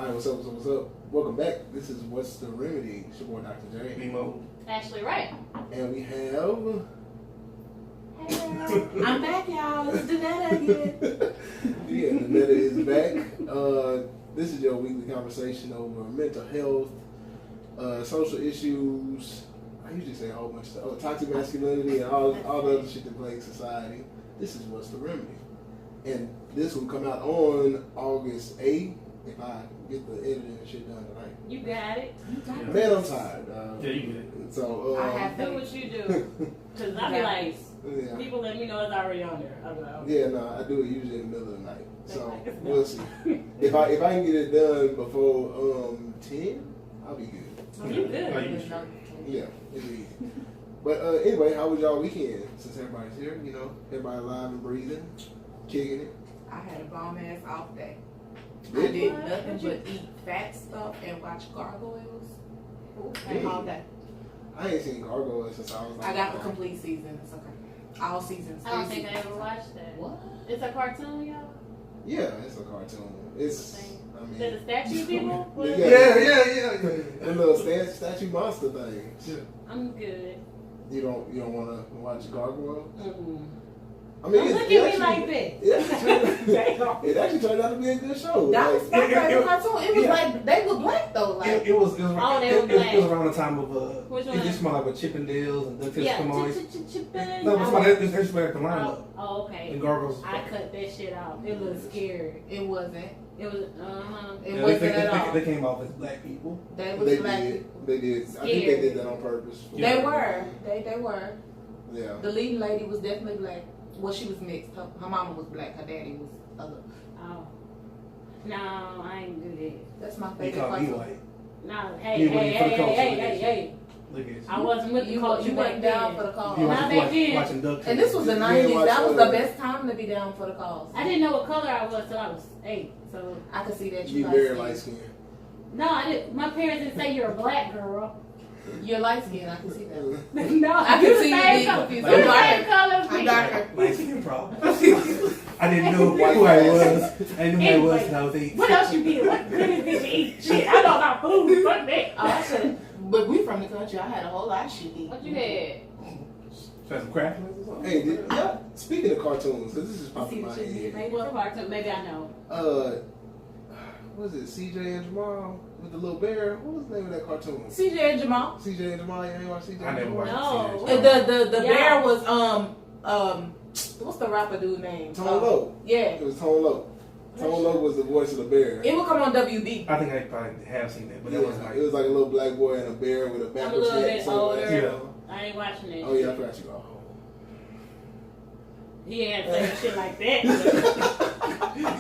Alright, what's up? Welcome back. This is What's the Remedy? It's your boy Dr. J. Mo. Ashley Wright. And we have... Hey, I'm back, y'all. It's Deedei again. Yeah, Netta is back. This is your weekly conversation over mental health, social issues. I usually say a whole bunch of stuff. Toxic masculinity and all the other shit that plagues society. This is What's the Remedy? And this will come out on August 8th if I get the editing and shit done tonight. You got it. Man, I'm tired. Yeah, you get it. So, I have Do what you do. Because I be like, yeah. people let me know it's already on there. I'm like, Yeah, no, I do it usually in the middle of the night. So we'll see. If I can get it done before 10, I'll be good. oh, you good. No, you sure. Yeah, it'll be easy. But anyway, how was y'all weekend? Since everybody's here, you know, everybody alive and breathing, kicking it. I had a bomb ass off day. I Did did you? nothing but eat fat stuff and watch gargoyles all day. I ain't seen Gargoyles since I was like... I got the complete season. It's okay. All seasons. I don't think I ever watched that. What? It's a cartoon, y'all? Yeah, it's a cartoon. It's, I mean... Is it the statue people? What is Yeah. it? The little statue monster thing. Yeah. I'm good. You don't want to watch Gargoyle? Mm-mm. I mean, Don't look it at me actually- like that. It actually turned out to be a good show. That was my Like, favorite cartoon. It was yeah. like, they were black though. Like, It was Oh, they were black. it was around the time of Which it one? just smelled like with Chippendales and DuckTales Yeah. come on. Chippin'. No, but that's where the lineup. Oh, okay. And Gargoyles. I cut that shit off. It looked scary. it wasn't. It was, uh-huh. It Yeah, wasn't at all. they came off as black people. They was they black did. people. They did. I think they did that on purpose. Yeah. They were. They were. Yeah. The leading lady was definitely black. Well, she was mixed. Her mama was black. Her daddy was other. Oh. No, I ain't do that. That's my They favorite called me cartoon. white. No, hey, You hey, waiting for the hey, culture, hey, look hey, at you. hey. Look at you. I wasn't with the culture. You went down for the cause. You Now they did. watching DuckTales. And this was the You 90s. watch, That was the best time to be down for the cause. I didn't know what color I was till I was 8. So I could see that You you very light light skin. skinned. no, I didn't. My parents didn't say you're a black girl. You're light skin. I can see that. No, I you can the see you same being color. confused. You the I'm same color as I'm me. darker. Light skin problem. I didn't know who I was. I didn't know who I was until I was 8. What else you did? What did you eat? Shit, I know about food. Fuck that. Oh, I should. But we from the country. I had a whole lot of shit to eat. What you had? Try some craftlings or something. Hey, yeah. Speaking of cartoons, because this is See popping the my shit you head. made What up. cartoon? Maybe I know. What was it? CJ and Jamal with the little bear. What was the name of that cartoon? CJ and Jamal. CJ and Jamal. You ain't watch CJ? I never and watched Jamal? No. The Yeah. bear was what's the rapper dude name? Tone Loc. Yeah. It was Tone Loc. Tone Loc was the voice of the bear. It would come on WB. I think I probably have seen that, but that wasn't like. It was like a little black boy and a bear with a I'm a backwards little hat. bit So older. Yeah. I ain't watching it. Oh yeah, I forgot you. Oh. He ain't saying shit like that.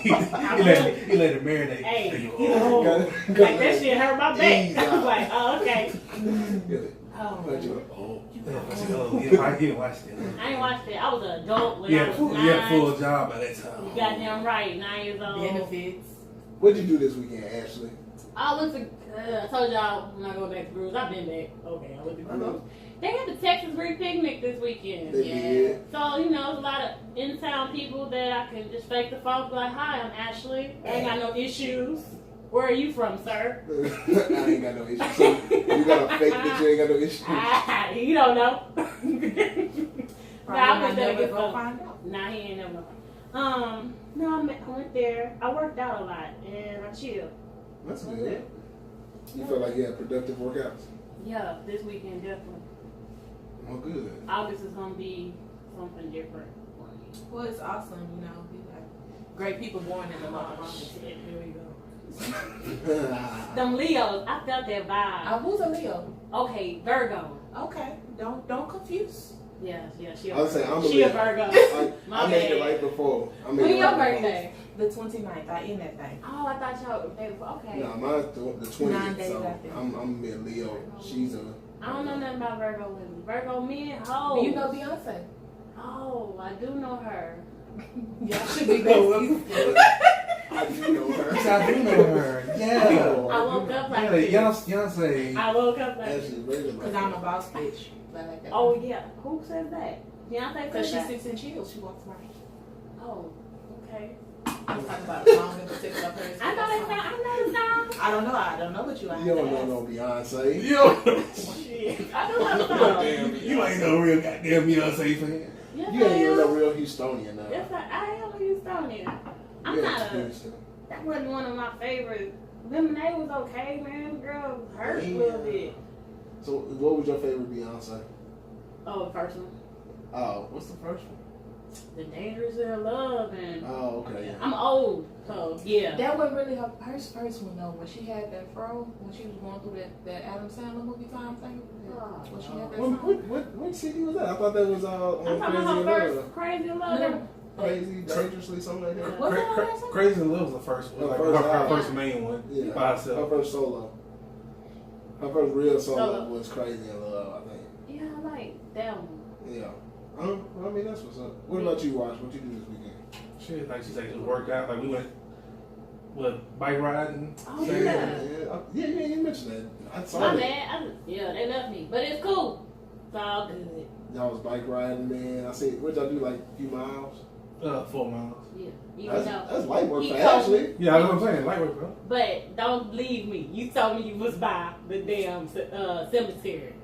he let it marinate. Hey, Oh. like that shit hurt my back. Ease I was out. like, oh, okay. Yeah. Oh, Forgot you. Oh. I didn't watch that. I ain't watched it. I was an adult when You I had was full, 9. you had full job by that time. You goddamn right, 9 years old. Benefits. What'd you do this weekend, Ashley? I went to, I told y'all when I go back to Cruise, I've been back. Okay, I went to Cruise. They had the Texas Greek picnic this weekend. They did. So, you know, there's a lot of in-town people that I can just fake the phone, be like, hi, I'm Ashley. I ain't got no issues. Where are you from, sir? I ain't got no issues. So you got a fake that you ain't got no issues. You don't know. Probably I not went there to never get go some. find out. Nah, he ain't never. No, I went there. I worked out a lot and I chilled. That's good. You felt like you had productive workouts? Yeah, this weekend definitely. Oh, good. August is gonna be something different for me. Well, it's awesome, you know. We got great people born in the month. Here we go. Them Leos, I felt that vibe. Who's a Leo? Okay, Virgo. Okay, don't confuse. Yeah, she a I was saying, I'm a She a Leo. Virgo. I made it right before. When your birthday? The 29th. I in that thing. Oh, I thought y'all were day before. Okay. No, mine's the 9 20th, days so after. I'm a Leo. She's a... I don't know nothing about Virgo women. Virgo men, oh. Do you know Beyonce? Oh, I do know her. Y'all should be besties. I do know her. Yes, I do know her. Yeah. I woke up like Yeah, this. Beyonce. I woke up like Ashley, this. very Because I'm a boss bitch. I like that. Oh, yeah. Who says that? Beyonce Because says she that? 6 inch heels. She walks right. Oh, okay. I'm talking about a song in particular. I know that song. I know the song. I don't know what you are. You don't know no Beyonce. Shit. I do have some. Damn, you ain't no real goddamn Beyonce fan. Yes, You I ain't even am. no real Houstonian now. Yes, I am a Houstonian. I'm not a. Houston. That wasn't one of my favorites. Lemonade was okay, man. Girl hurt a little bit. So, what was your favorite Beyonce? Oh, the first one. Oh, what's the first one? The Dangerous in Love and. Oh, okay. Yeah. I'm old, so yeah. That wasn't really her first one though. When she had that fro, when she was going through that Adam Sandler movie time thing. When she had that song. What CD was that? I thought that was I'm on talking Crazy about in her first Love. Crazy in Love. Crazy, Dangerously, something like that. What's that last one? Crazy in Love was the first one. The Like first her album. first main one. Yeah. By Her herself. first solo. Her first real solo Solo. was Crazy in Love, I think. Yeah, I like that one. Yeah. I mean, that's what's up. What about you, Wash? What you do this weekend? Shit, like she's like just worked out. Like we went, bike riding. Oh Saturday. yeah. Yeah, you mentioned that. I saw My that. bad. Yeah, they left me, but it's cool. It's all good. Y'all was bike riding, man. I see. What y'all do, like a few miles? 4 miles. Yeah, even That's light work He for told Ashley. Yeah, that's what I'm saying. Lightweight, bro. But don't believe me. You told me you was by the damn cemetery.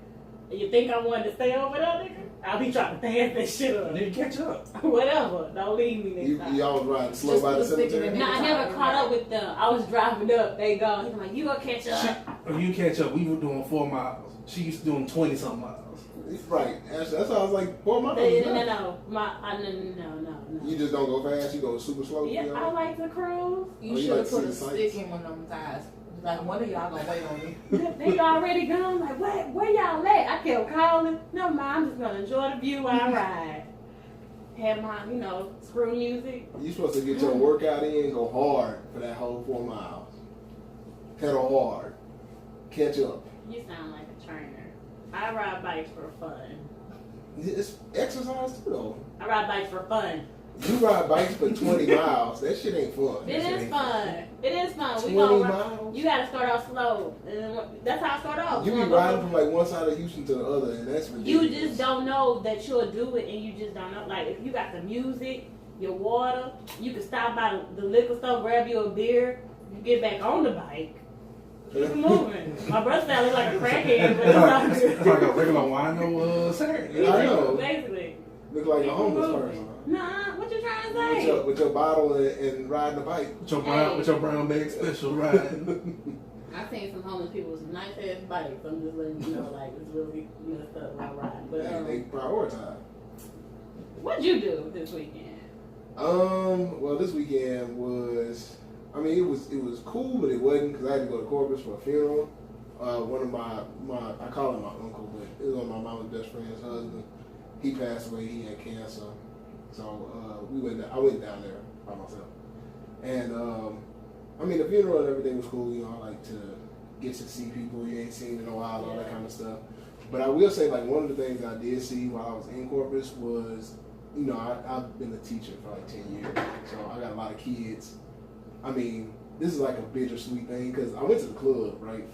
You think I wanted to stay over there, nigga? I'll be trying to dance that shit up. Then you catch up. Whatever. Don't leave me next time. Y'all was riding slow Just by the put a stick in cemetery? it. No, I never caught up with them. I was driving up. They gone. He's like, you gonna catch up? When you catch up, we were doing 4 miles. She used to doing 20 something miles. Right. Ashley, that's why I was like, 4 miles. No. You just don't go fast. You go super slow. Yeah, you know? I like to cruise. You Oh, you should like have to put see a the sights? stick in one of them ties. Like one of y'all gonna wait on me. They already gone. Like, what? Where y'all at? I kept calling. No, ma, I'm just gonna enjoy the view while I ride. Have my, screw music. You supposed to get your workout in and go hard for that whole 4 miles. Pedal hard. Catch up. You sound like a trainer. I ride bikes for fun. It's exercise too, though. I ride bikes for fun. You ride bikes for 20 miles. That shit ain't fun. It is fun. It is fun. 20 We gonna miles? You gotta start off slow. And that's how I start off. You be riding from like one side of Houston to the other, and that's ridiculous. You just don't know that you'll do it, and you just don't know. Like, if you got the music, your water, you can stop by the liquor store, grab you a beer, you get back on the bike. Keep it moving. My brother sounded like a crackhead, but it's all It's good. like a regular wino Saturday. I know. Basically. Look like a Keep it homeless moving. person. Nah, what you trying to say? With your bottle and riding the bike. With your brown bag special riding. I've seen some homeless people with some nice ass bikes. I'm just letting you know, like, it's really messed up while riding. But They prioritize. what'd you do this weekend? Well, this weekend was, I mean, it was cool, but it wasn't because I had to go to Corpus for a funeral. One of my I call him my uncle, but it was one of my mama's best friend's husband. He passed away. He had cancer, so I went down there by myself, and I mean the funeral and everything was cool. You know, I like to get to see people you ain't seen in a while, all that kind of stuff. But I will say, like, one of the things I did see while I was in Corpus was, I've been a teacher for like 10 years, so I got a lot of kids. I mean, this is like a bittersweet thing because I went to the club, right?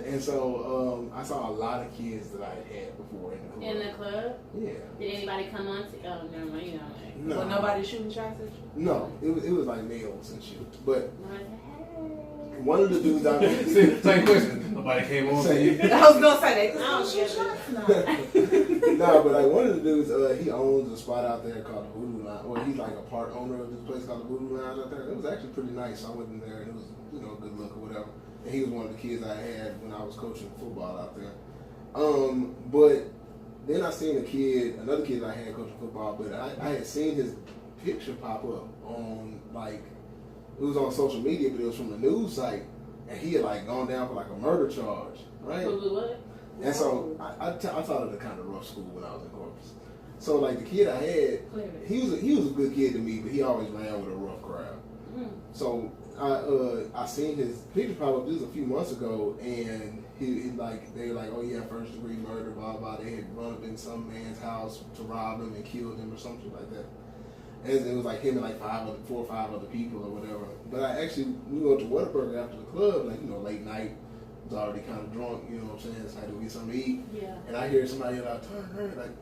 And so I saw a lot of kids that I had before in the club. In the club? Yeah. Did anybody come on to? Oh, never mind. You know, like, No. But nobody shooting shots at you? No, it was like males and shit. But like, hey. one of the dudes I met. Same question. Nobody came on to you. I was gonna say that. I don't Shoot get shots? No. No, but like one of the dudes, he owns a spot out there called the Voodoo Lounge. Well, he's like a part owner of this place called the Voodoo Lounge out there. It was actually pretty nice. So I went in there and it was, a good look or whatever. And he was one of the kids I had when I was coaching football out there. But then I seen another kid I had coaching football, but I had seen his picture pop up on it was on social media, but it was from the news site, and he had like gone down for like a murder charge, right? What? And so I taught at a kind of rough school when I was in Corpus. So like the kid I had, he was a good kid to me, but he always ran with a rough crowd. Mm. So I seen his picture pop up. This was a few months ago, and he they were like, oh yeah, 1st degree murder, blah blah. They had run up in some man's house to rob him and killed him or something like that. And it was like him and like 4 or 5 other people or whatever. But we went to Whataburger after the club, late night. Was already kind of drunk, you know what I'm saying? So I had to get something to eat. Yeah. And I hear somebody yell out, "Turn," like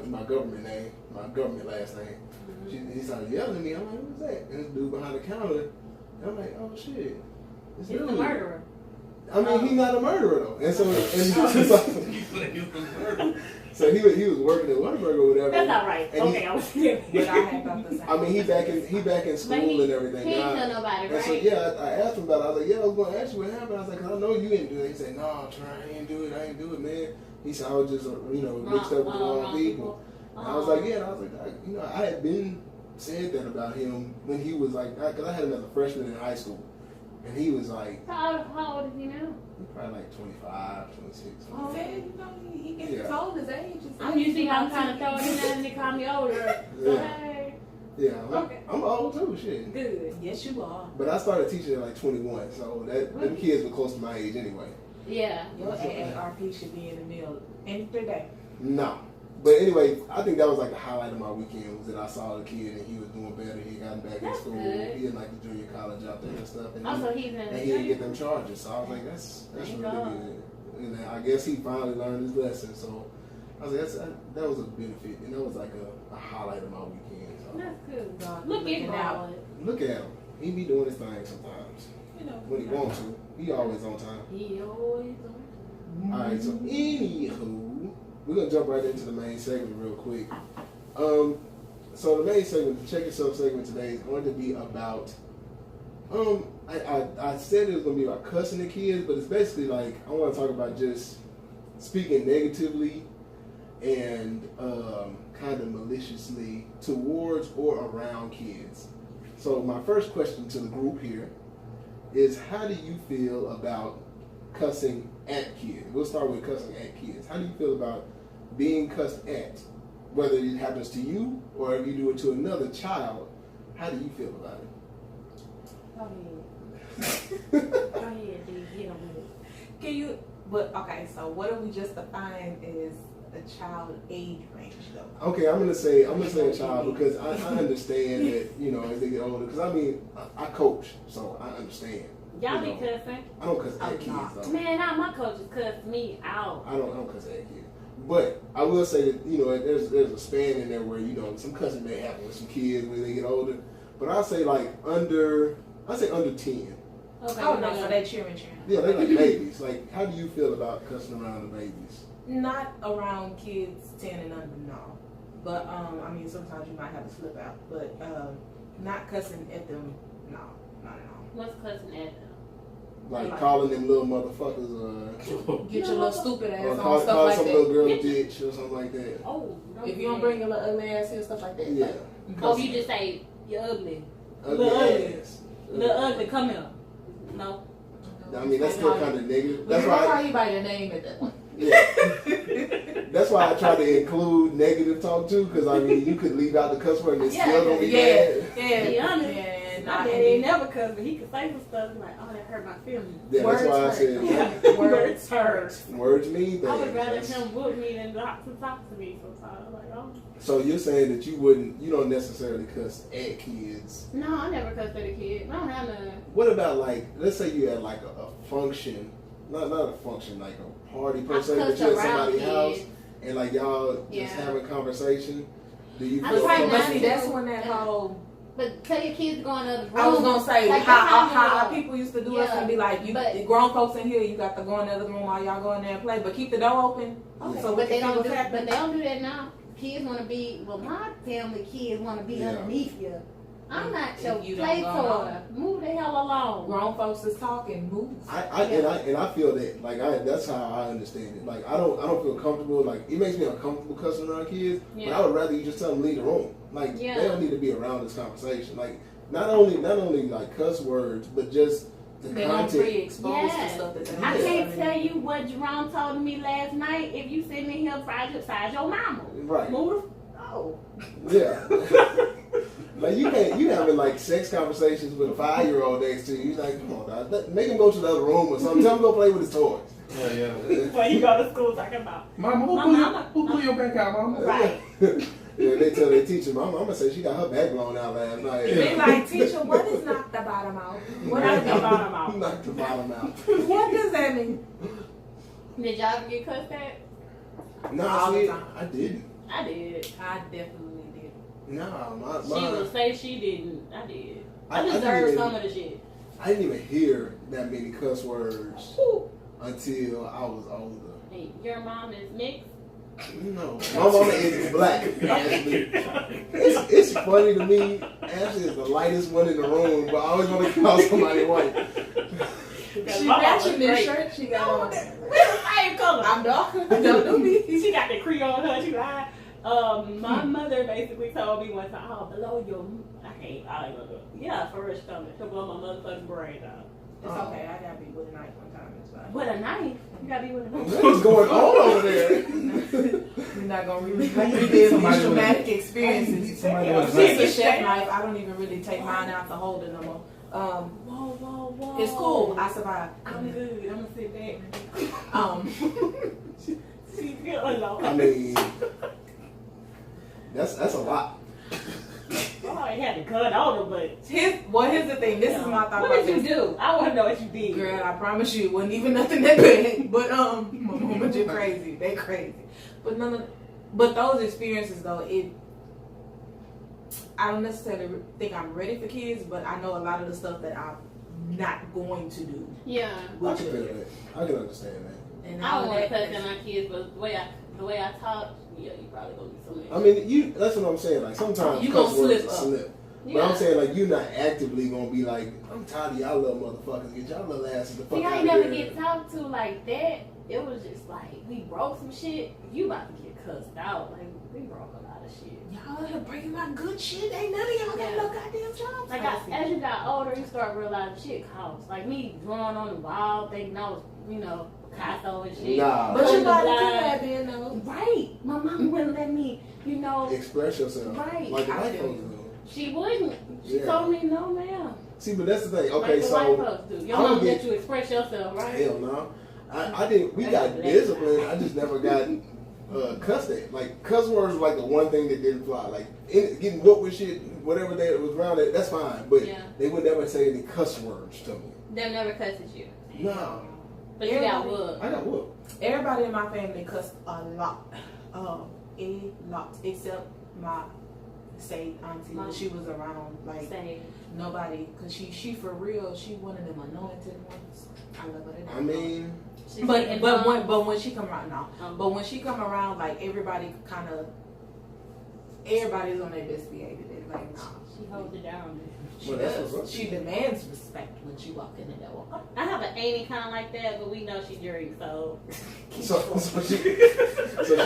my government name, my government last name. Mm-hmm. He started yelling at me. I'm like, who's that? And this dude behind the counter. And I'm like, oh shit. He's the murderer. I mean, he's not a murderer though, and so so he was working at Whataburger or whatever. That's not right. Okay, I was kidding. But I had about the same. I mean, he back in school and everything. He ain't tell nobody, and right? so yeah, I asked him about it. I was like, yeah, I was going to ask you what happened. I was like, 'cause I know you didn't do it. He said, no, Trey, I ain't do it, man. He said, I was just mixed up with the wrong people. And I was like, yeah, and I was like, I had been said that about him when he was like, because I had him as a freshman in high school. And he was like, How old is he now? He's probably like 25, 26. Oh, he gets told his age. You see how I'm kind of throwing in there and they call me older. So, hey. Yeah, Okay. I'm old too, shit. Good. Yes, you are. But I started teaching at like 21, so them kids were close to my age anyway. Yeah. Your AARP should be in the middle any day. No. But anyway, I think that was like the highlight of my weekend was that I saw the kid and he was doing better. He got back in school. Good. He had like the junior college out there and stuff. And Also, he's in and he didn't get them charges. So I was like, that's really good. And I guess he finally learned his lesson. So I was like, that was a benefit. And that was like a highlight of my weekend. So. That's good. God, Look at out. him. Look at him. He be doing his thing sometimes. When he wants to. He always on time. He always on. Alright, so anywho, we're gonna jump right into the main segment real quick. So the main segment, the Check Yourself segment today is going to be about I said it was gonna be about cussing the kids, but it's basically like I wanna talk about just speaking negatively and kind of maliciously towards or around kids. So my first question to the group here is, how do you feel about cussing at kids? We'll start with cussing at kids. How do you feel about being cussed at? Whether it happens to you or if you do it to another child, how do you feel about it? Go ahead, D. Get him with it. Can you? But okay, so what do we just define as a child age range though? Okay, I'm gonna say a child because I understand that as they get older. Because I mean I coach, so I understand. Y'all be cussing? I don't cuss at kids though. Man, now my coaches cuss me out. I don't cuss at kids. But I will say that there's a span in there where some cussing may happen with some kids when they get older. But I'll say under 10. Okay. Oh no, so they cheering. Yeah, they're like babies. Like, how do you feel about cussing around the babies? Not around kids 10 and under, no. But I mean, sometimes you might have to slip out. But not cussing at them, no, not at all. What's cussing at them? Like calling them little motherfuckers, get your little stupid ass or on, call stuff like some that. little girl a bitch or something like that. Oh, If you don't bring your little ugly ass here, stuff like that. Yeah. Oh, you just say you're ugly. Ugly ass. Little ugly, come here. No. I mean, that's still kind of negative. That's why I call you by your name at that point. Yeah. That's why I try to include negative talk too, because I mean, you could leave out the cuss word and it's still gonna be bad. Be honest. Yeah. My dad ain't never cussed, but he could say some stuff like, "Oh, that hurt my feelings." Yeah, that's why I said Words hurt. Words mean things. I would rather him whoop me than talk to me sometimes. Like, oh. So you're saying that you don't necessarily cuss at kids? No, I never cussed at a kid. I don't have none. What about like, let's say you had like a function, not a function, like a party per se, but you're at somebody's house and like y'all just having conversation. Do you feel but see, that's when that whole. But tell your kids to go in the other room. I was gonna say like how people used to do us and be like, the grown folks in here, you got to go in the other room while y'all go in there and play, but keep the door open. Okay. So but they don't do that now. Kids want to be. Well, my family kids want to be underneath you. I'm not your play toy. Move the hell along. Grown folks is talking. Move. I feel that like that's how I understand it. Like I don't feel comfortable. Like it makes me uncomfortable cussing around kids. But I would rather you just tell them leave the room. Like they don't need to be around this conversation. Like not only like cuss words, but just the content. Pre-exposed to stuff that I can't tell you what Jerome told me last night. If you sitting in here beside your mama, right? Move. Oh. Yeah. Like you having like sex conversations with a 5-year-old next to you. You're like, come on, dog. Make him go to the other room or something. Tell him to go play with his toys. Yeah. When you go to school talking about, Mama, who blew your back out, Mama? Right. Yeah, they tell their teacher, Mama say she got her back blown out last night. They like, teacher, what is knock the bottom out? What is the bottom out? Knock the bottom out. What does that mean? Did y'all ever get cussed at? No, all the time. I didn't. I did. I definitely did. No, She would say she didn't. I did. I didn't deserved even- some of the shit. I didn't even hear that many cuss words until I was older. Hey, your mom is mixed? No, my mama is black. Ashley. It's funny to me. Ashley is the lightest one in the room, but I always want to call somebody white. She matching this shirt she got on. We're the same color. I'm dark. Don't do me. She got the Creole on her. She lied. My mother basically told me one time, "Oh, below your, I ain't gonna do it." Yeah, for real, she'll blow my motherfucking brains out. It's okay. I got beat with a knife one time. It's fine. With a knife? You got to be with a knife. What is going on over there? You're not gonna relive these traumatic experiences. Somebody was It's a like, chef knife. I don't even really take mine out to hold it no more. Whoa. It's cool. I survived. I'm good. I'm gonna sit back. She's good alone. I mean, that's a lot. Oh, I had to cut on her, but here's the thing. This is my thought what process. did you do? I want to know what you did. Girl, I promise you, it wasn't even nothing that bad. But my mama just crazy. They crazy. But but those experiences though, I don't necessarily think I'm ready for kids, but I know a lot of the stuff that I'm not going to do. Yeah. I can feel that. I can understand that. And I don't want to that- cuss at my kids, but the way I talk, yeah, you probably gonna be something. I mean, that's what I'm saying. Like sometimes You cuss gonna words slip up. slip. Yeah. But I'm saying like you're not actively gonna be like, I'm tired of y'all little motherfuckers. Get y'all little asses the fuck See, out I of ain't here. never get talked to like that. It was just like we broke some shit. You about to get cussed out. Like we broke a lot of shit. Y'all are breaking my good shit. Ain't none of y'all got no goddamn jobs. Like as you got older, you start realizing shit costs. Like me drawing on the wall, thinking I was, Picasso and shit. Nah. But you the got to blind. have been though. Right. My mom wouldn't let me, Express yourself. Right. Like the I white feel folks you. do. she wouldn't. She Yeah. told me no, ma'am. See, but that's the thing. Like Okay, the so white folks do. Your I'm mom gonna let get- you express yourself, right? hell no. I didn't. We got disciplined. I just never got cussed at. Like cuss words were like the one thing that didn't fly. Like getting whooped with shit, whatever that was around it, that's fine. But Yeah. they would never say any cuss words to me. They'll never cuss at you. No, But you got whooped. I got whooped. Everybody in my family cussed a lot. A lot. Except my auntie. Mom. She was around like Same. nobody. Because she for real, she one of them anointed ones. I love her to death. I mean, She's But like, when she come around, no. But when she come around, like everybody's on their best behavior. They're like, nah. she holds it down. She Well, that's does. what's up. She demands respect when she walk in the door. I have an auntie kind of like that, but we know she drinks, so so she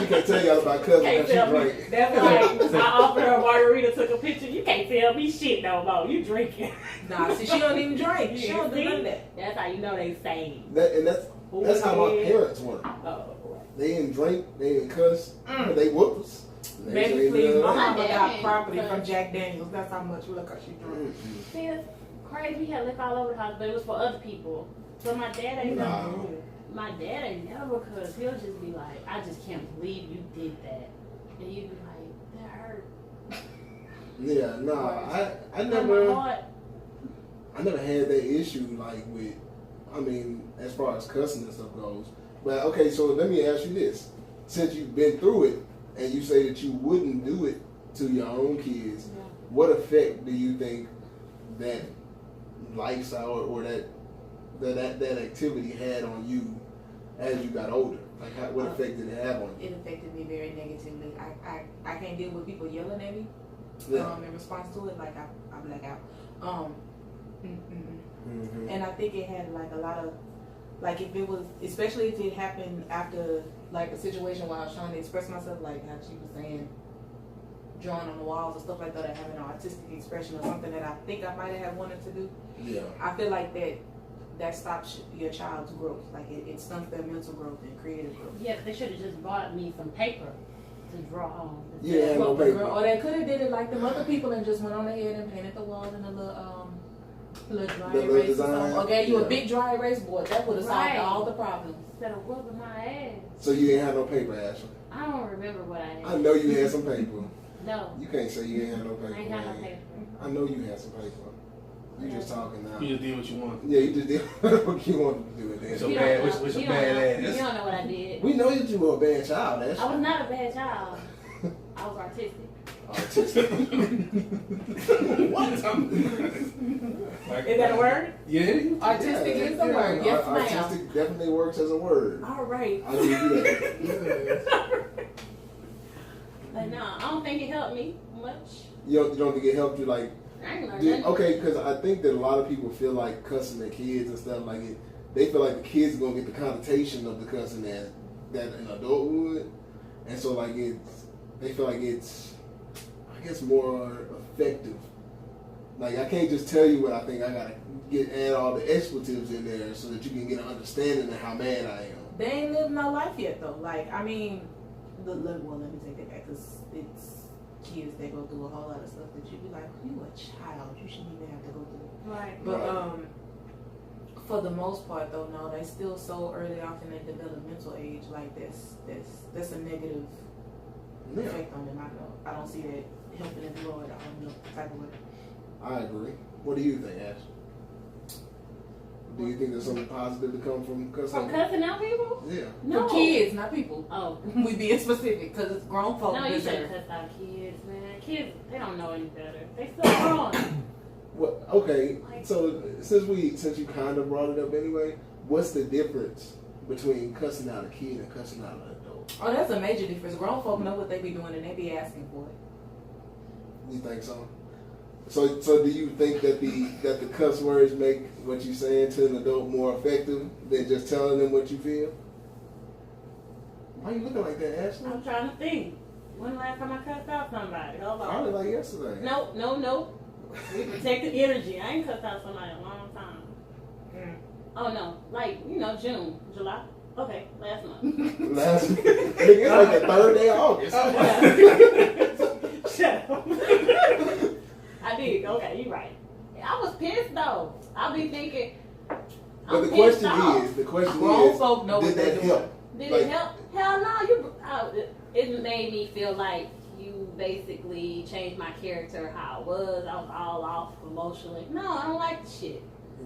can't tell y'all about cousin can't that she tell me. drank. That's like I offered her a margarita, took a picture. You can't tell me shit no more. You drinking? Nah, see, she don't even drink. She You don't do see? none of that. That's how you know they sane. That's how my parents were. Oh, They didn't drink, they didn't cuss, but they whooped us. They Baby, ain't please, none my of that. mama My got dad property ain't from cuss. Jack Daniels. That's how much liquor she drank. see, it's crazy. We had liquor all over the house, but it was for other people. So my dad ain't Nah. never. My dad ain't never, cause he'll just be like, I just can't believe you did that, and you'd be like, that hurt. Yeah, no, I In never. my heart, I never had that issue like with, I mean, as far as cussing and stuff goes. But okay, so let me ask you this: since you've been through it, and you say that you wouldn't do it to your own kids, Yeah. what effect do you think that lifestyle or that activity had on you as you got older? Like, what effect did it have on you? It affected me very negatively. I can't deal with people yelling at me. Yeah. In response to it, like I black out. Mm-hmm. And I think it had like a lot of, like if it was, especially if it happened after like a situation where I was trying to express myself, like how she was saying, drawing on the walls and stuff like that, or having an artistic expression or something that I think I might have wanted to do. Yeah. I feel like that stops your child's growth. Like it stunts their mental growth and creative growth. yeah, they should have just bought me some paper to draw on. Yeah, no Well, paper. or they could have did it like the other people and just went on ahead and painted the walls in a little dry The little erase or design, something. Or gave you yeah. a big dry erase board. That would have solved Right. all the problems. Instead of whooping my ass. So you ain't had no paper, Ashley. I don't remember what I had. I know you had some paper. No, You can't say you ain't had no paper. I ain't got no man. paper. I know you had some paper. You just talking now. You just did what you want. Yeah, you just did what you wanted to do it then. So You bad, don't know. what's a You bad don't know. ass? You don't know what I did. We know that you were a bad child, I Ashley. was not a bad child. I was artistic. Artistic. What? Is that a word? Yeah. Artistic is a word. Yes, ma'am. Artistic definitely works as a word. All right. I'll give you that. But no, I don't think it helped me much. You don't think it helped you, like, I ain't learned nothing. okay, because I think that a lot of people feel like cussing their kids and stuff like it. They feel like the kids are gonna get the connotation of the cussing that an adult would, and so like they feel like it's, I guess, more effective. Like I can't just tell you what I think. I gotta add all the expletives in there so that you can get an understanding of how mad I am. They ain't lived no life yet though. Like I mean, well, let me take that back because it's kids. They go through a whole lot of stuff that you be like, you a child. You shouldn't even have to go through. Right. But Right. For the most part though, no, they still so early off in their developmental age. Like that's a negative Yeah, effect on them. I don't see that helping them grow at all, no type of way. I agree. What do you think, Ash? Do you think there's something positive to come from cussing? From cussing out people? Yeah. No. For kids, not people. Oh. We being specific because it's grown folks. No, you shouldn't cuss out kids, man. Kids, they don't know any better. They still grown. Well, okay. So since you kind of brought it up anyway, what's the difference between cussing out a kid and cussing out an adult? Oh, that's a major difference. Grown folk know what they be doing and they be asking for it. You think so? So do you think that the cuss words make what you're saying to an adult more effective than just telling them what you feel? Why are you looking like that, Ashley? I'm trying to think. When the last time I cussed out somebody? Hold on. Probably like yesterday. No. We protected energy. I ain't cussed out somebody in a long time. Oh no, like June, July. Okay, last month. Last week. It's like the 3rd day of August. Shut up. I did. Okay, you right. I was pissed though. I be thinking. But the question Grown is, folk know did what they that doing. help? Did Like- it help? Hell no. It made me feel like you basically changed my character how I was. I was all off emotionally. No, I don't like the shit.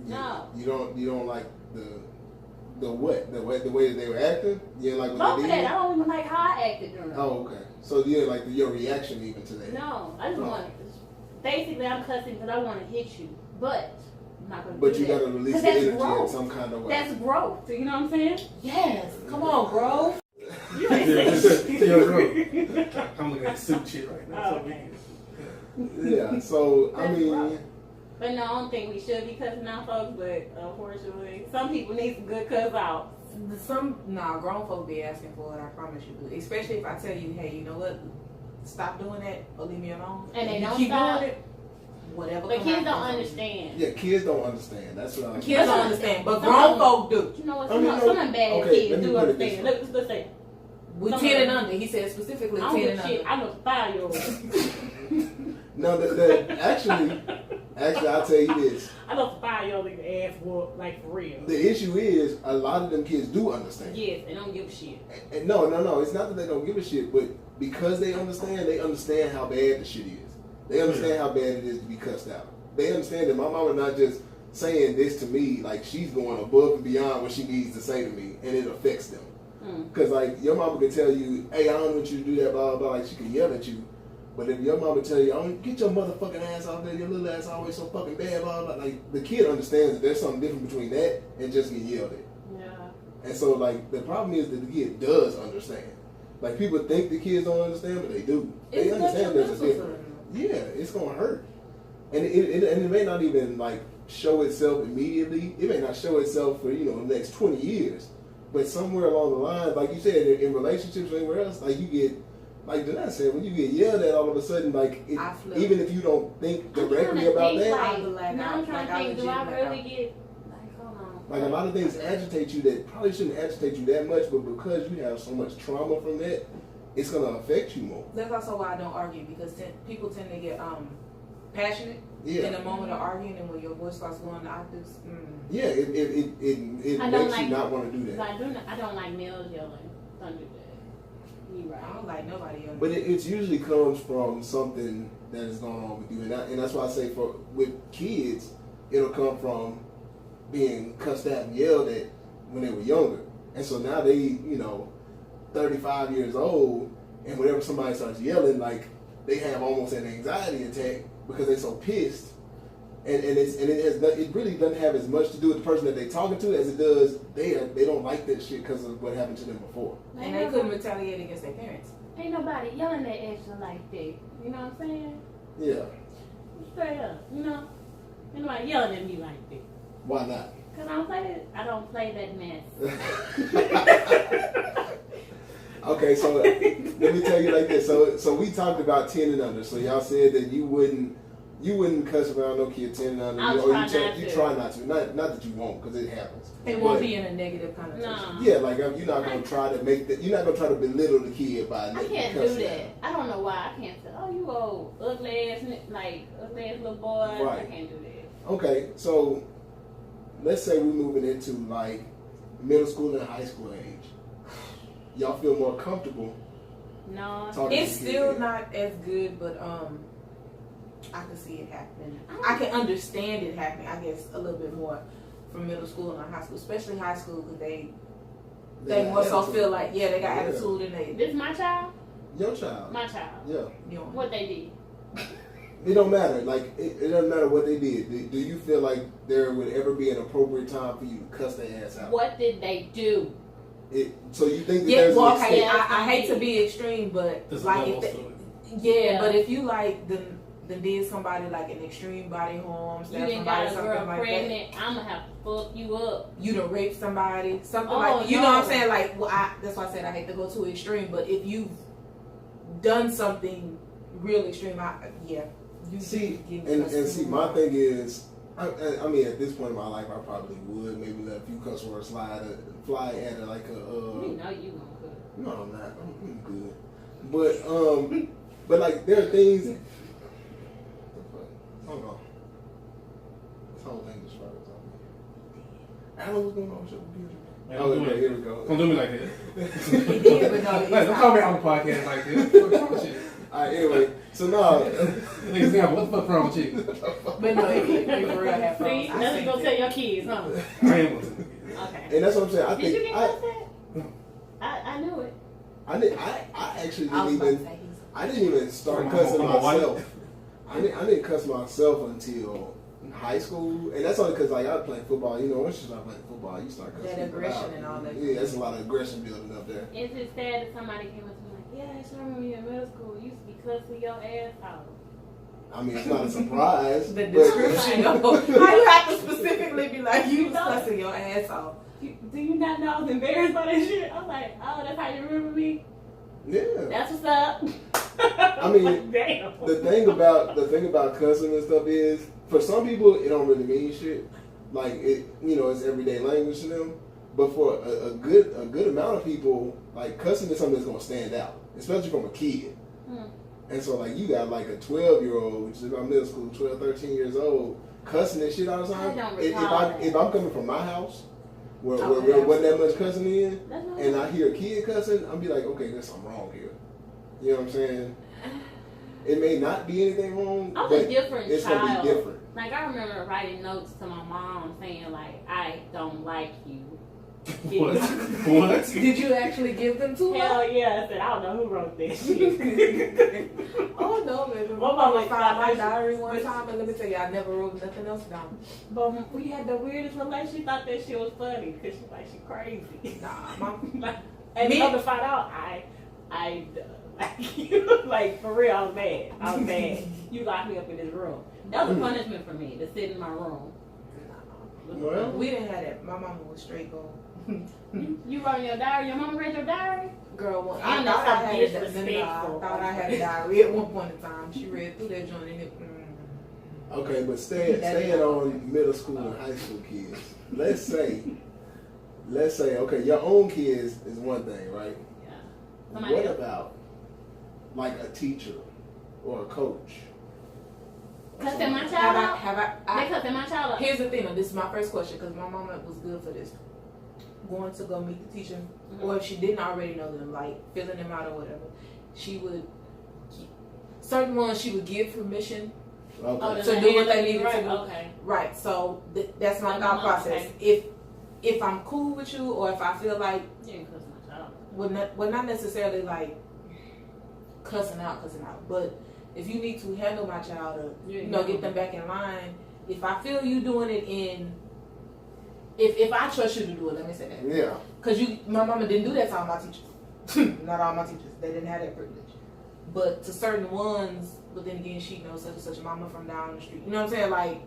No. You don't like the way that they were acting? You didn't like what Both they of did? that. I don't even like how I acted during it. Oh, okay. So you didn't like your reaction even to that? No, I just Oh. want to. Basically, I'm cussing because I want to hit you, but I'm not going to But do you that. gotta release 'Cause the that's energy in growth. some kind of way. That's growth. You know what I'm saying? Yes, come on, bro. You ain't saying To your throat. I'm looking at suit shit right now. Oh, okay. Yeah. So I That's mean, rough. But no, I don't think we should be cussing out folks. But unfortunately, some people need some good cuss out. Grown folk be asking for it, I promise you. Especially if I tell you, hey, you know what? Stop doing that or leave me alone. And they you don't keep stop. doing it, whatever. But come kids out don't comes out. understand. yeah, kids don't understand. That's what I'm Kids don't understand, but Some grown of them- folk do. You know what? I mean, Some no, of them bad okay, let kids me do put it this understand. Let's say. With Some 10 of and them- under, he said specifically I don't 10 give and shit. under. I'm a 5-year-old. No, actually, I'll tell you this. I know 5-year-old nigga ass whoop like for real. The issue is a lot of them kids do understand. Yes, they don't give a shit. And no. It's not that they don't give a shit, but because they understand how bad the shit is. They understand how bad it is to be cussed out. They understand that my mama not just saying this to me, like she's going above and beyond what she needs to say to me, and it affects them. Because like your mama could tell you, hey, I don't want you to do that, blah blah blah. Like she could yell at you. But if your mama tell you, I don't get your motherfucking ass off there, your little ass always so fucking bad, blah blah. Like the kid understands that there's something different between that and just getting yelled at. Yeah. And so like the problem is that the kid does understand. Like people think the kids don't understand, but they do. They It's understand there's a detrimental difference. to them. Yeah, it's gonna hurt, and it may not even like show itself immediately. It may not show itself for the next 20 years, but somewhere along the line, like you said, in relationships or anywhere else, like you get, like Denai said, when you get yelled at all of a sudden, like I flip. even if you don't think I'm trying directly to about think, that, like, I black now out. I'm trying Like, I to think, do I legit black really out. get, hold on. like a lot of things agitate you that probably shouldn't agitate you that much, but because you have so much trauma from that, it's gonna affect you more. That's also why I don't argue because people tend to get passionate Yeah. in the moment of arguing, and when your voice starts going to octaves. Yeah, it I makes don't like, you not want to do that. I don't like males yelling. Don't do that. You I right. don't like nobody else. But it usually comes from something that is going on with you, and that's why I say with kids, it'll come from being cussed at and yelled at when they were younger, and so now they 35 years old, and whenever somebody starts yelling, like they have almost an anxiety attack because they're so pissed. And it really doesn't have as much to do with the person that they're talking to as it does they don't like that shit because of what happened to them before. And they couldn't retaliate against their parents. Ain't nobody yelling at Ashley like that. You know what I'm saying? Yeah. Straight up. You know? Ain't nobody yelling at me like that. Why not? Cause I don't play that mess. Okay, so let me tell you like this. So we talked about 10 and under. So y'all said that you wouldn't cuss around no kid 10 and under. You try not to. Not that you won't, because it happens. It won't be in a negative connotation. No. Yeah, like you're not gonna try to you're not gonna try to belittle the kid by I can't do that. I don't know why I can't say, oh, you old ugly ass little boy. Right. I can't do that. Okay, so let's say we're moving into like middle school and high school age. Y'all feel more comfortable? No. It's still not as good, but I can see it happening. I can understand it happening, I guess, a little bit more from middle school and high school, especially high school, because they more so feel like, they got attitude and they. This is my child? Your child. My child. Yeah. What they did. It don't matter. Like, it doesn't matter what they did. Do you feel like there would ever be an appropriate time for you to cuss their ass out? What did they do? So you think that there's an extent? Okay, I hate to be extreme, but There's like but if you like then did somebody like an extreme body harm, you didn't got a girl like pregnant, I'm gonna have to fuck you up. You done raped somebody, something Oh, you know what I'm saying? Like, that's why I said I hate to go too extreme, but if you've done something real extreme, you see, get and see, my thing is, I mean, at this point in my life, I probably would maybe let a few cuss words fly at it like a. You know you gonna cook. No, I'm not. I'm good. But like there are things. Hold on. This whole thing just started on me. Alan, what's going on with your computer? Okay, here we go. Don't do me like that. Don't call me on the podcast like this. What's wrong with you? Alright, anyway, so now. Example, what the fuck wrong with you? But no, if for real have See, that's what you gonna tell your kids, huh? I am listening. Okay. And that's what I'm saying. Did you get that? I knew it. I actually didn't even start cussing I'm a myself. I didn't cuss myself until high school, and that's only because like I was playing football. You know, once you start playing football, you start cussing. That aggression out. and all that. Yeah, that's a lot of aggression building up there. Is it sad that somebody came up to me like, yeah, I remember you in middle school, you used to be cussing your ass out? I mean, it's not a surprise. The description of how you have to specifically be like, you was cussing your ass off. Do you not know I was embarrassed by that shit? I was like, oh, that's how you remember me? Yeah. That's what's up. I mean, damn. the thing about cussing and stuff is, for some people, it don't really mean shit. Like it, it's everyday language to them. But for a good amount of people, like cussing is something that's gonna stand out, especially from a kid. And so, like, you got like a 12-year-old, which is about middle school, 12, 13 years old, cussing and shit all the time. If I'm coming from my house, where there wasn't that much cussing in, and I hear a kid cussing, I'll be like, okay, there's something wrong here. You know what I'm saying? It may not be anything wrong, I'm but a different it's child. gonna be different. Like, I remember writing notes to my mom saying, like, I don't like you. What? Did you actually give them to her? Hell yeah. I said, I don't know who wrote this shit. Oh no, baby. My mom mama found my like, diary one time, and let me tell you, I never wrote nothing else down. But we had the weirdest relationship. She thought that shit was funny because she like, she crazy. Nah, mom. And come to find out, I like you. Like, for real, I was bad. I was bad. You locked me up in this room. That was a punishment for me, to sit in my room. Well, we didn't have that. My mama was straight gold. You wrote in your diary? Your mama read your diary? Girl, I thought I had a diary at one point in time. She read through that joint and it. okay, but staying on middle school and high school kids. Let's say, okay, your own kids is one thing, right? Yeah. What about like a teacher or a coach? Cussing my child out? They cussing my child out. Here's the thing, this is my first question because my mama was good for this. Going to go meet the teacher, or if she didn't already know them, like filling them out or whatever, she would. Certain ones she would give permission to do what they needed to do. Okay. Right. So that's my thought process. Okay. If I'm cool with you, or if I feel like you didn't cuss my child out. well, not necessarily like cussing out, but if you need to handle my child or Yeah, get them back in line. If I feel you doing it if I trust you to do it, let me say that. Yeah. Cause my mama didn't do that to all my teachers. Not all my teachers. They didn't have that privilege. But to certain ones, but then again, she knows such and such a mama from down the street. You know what I'm saying? Like,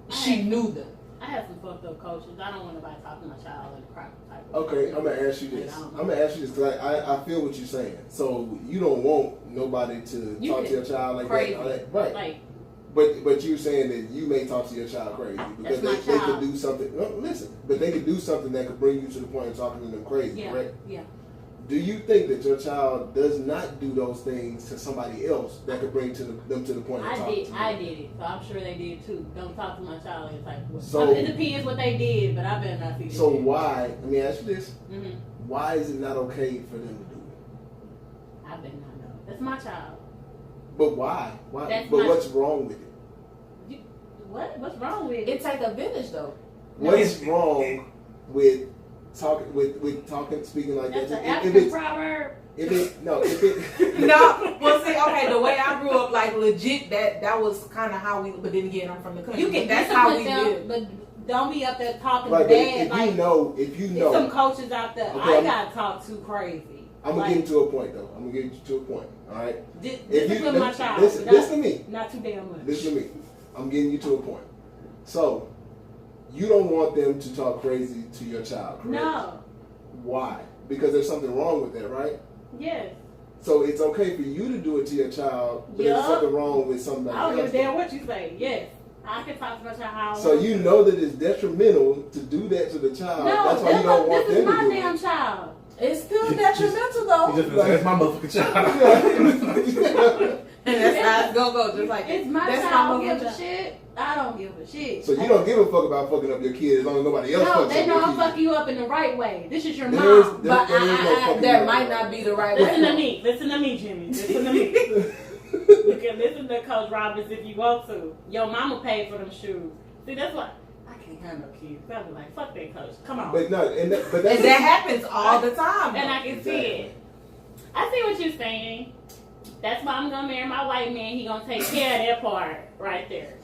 she knew them. I have some fucked up coaches. I don't want nobody talking to my child in a crap type of Okay, I'm gonna ask you this. Because I feel what you're saying. So you don't want nobody to talk to your child like crazy. that, right? Like, but you're saying that you may talk to your child crazy because they could do something. No, listen, but they could do something that could bring you to the point of talking to them crazy, yeah, correct? yeah. Do you think that your child does not do those things to somebody else that could bring them to the point of talking to them? I did it, so I'm sure they did too. Don't talk to my child in type of So- it depends what they did, but I better not see. So why? Let me ask you this: Mm-hmm. why is it not okay for them to do it? I better not know. That's my child. But why? Why? That's but my- what's wrong with it? What? What's wrong with it? It take advantage though. What is wrong with talking, speaking like That's that? an African proverb. If it no, Well, see, okay, the way I grew up, like legit, that was kind of how we. But then again, I'm from the country. You can that's how we discipline live. them, but don't be up there talking right, bad. if Like, you know, there's some coaches out there. Okay, I gotta talk too crazy. I'm gonna get you to a point though. I'm gonna get you to a point. All right. Discipline my child. Listen to me. Not too damn much. Listen to me. I'm getting you to a point. So, you don't want them to talk crazy to your child, correct? No. Why? Because there's something wrong with that, right? Yes. So it's okay for you to do it to your child, but Yeah. there's something wrong with somebody I don't else. give a damn what you say. Yes. I can talk to my child how I So want. you know that it's detrimental to do that to the child. No, That's why you don't want this them is to my do damn it. child. It's still detrimental though. You just that's my motherfucking child. And that's how it's gonna go. Just like It's my that's child. my I don't give a motherfucking shit. I don't give a shit. So you don't give a fuck about fucking up your kid as long as nobody else No, fucks they up know your I'm kid. fucking you up in the right way. This is your There mom. is- But there is no fucking that you might up. not be the right Listen way. to me. Listen to me, Jimmy. Listen to me. You can listen to Coach Roberts if you want to. Your mama paid for them shoes. See, that's why I can't handle kids. I be like, fuck that coach. Come on. But no, but And that's that happens all the time. And I can see it. I see what you're saying. That's why I'm gonna marry my white man. He gonna take care of that part right there.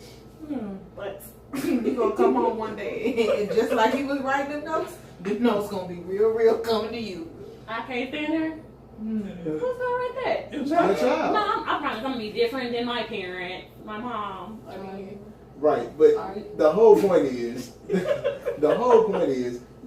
But You gonna come home one day and just like he was writing the notes gonna be real coming to you. I can't stand her. What's wrong with that? your child. No, I promise I'm gonna be different than my parent, my mom. I mean, Right, but Alright. the whole point is,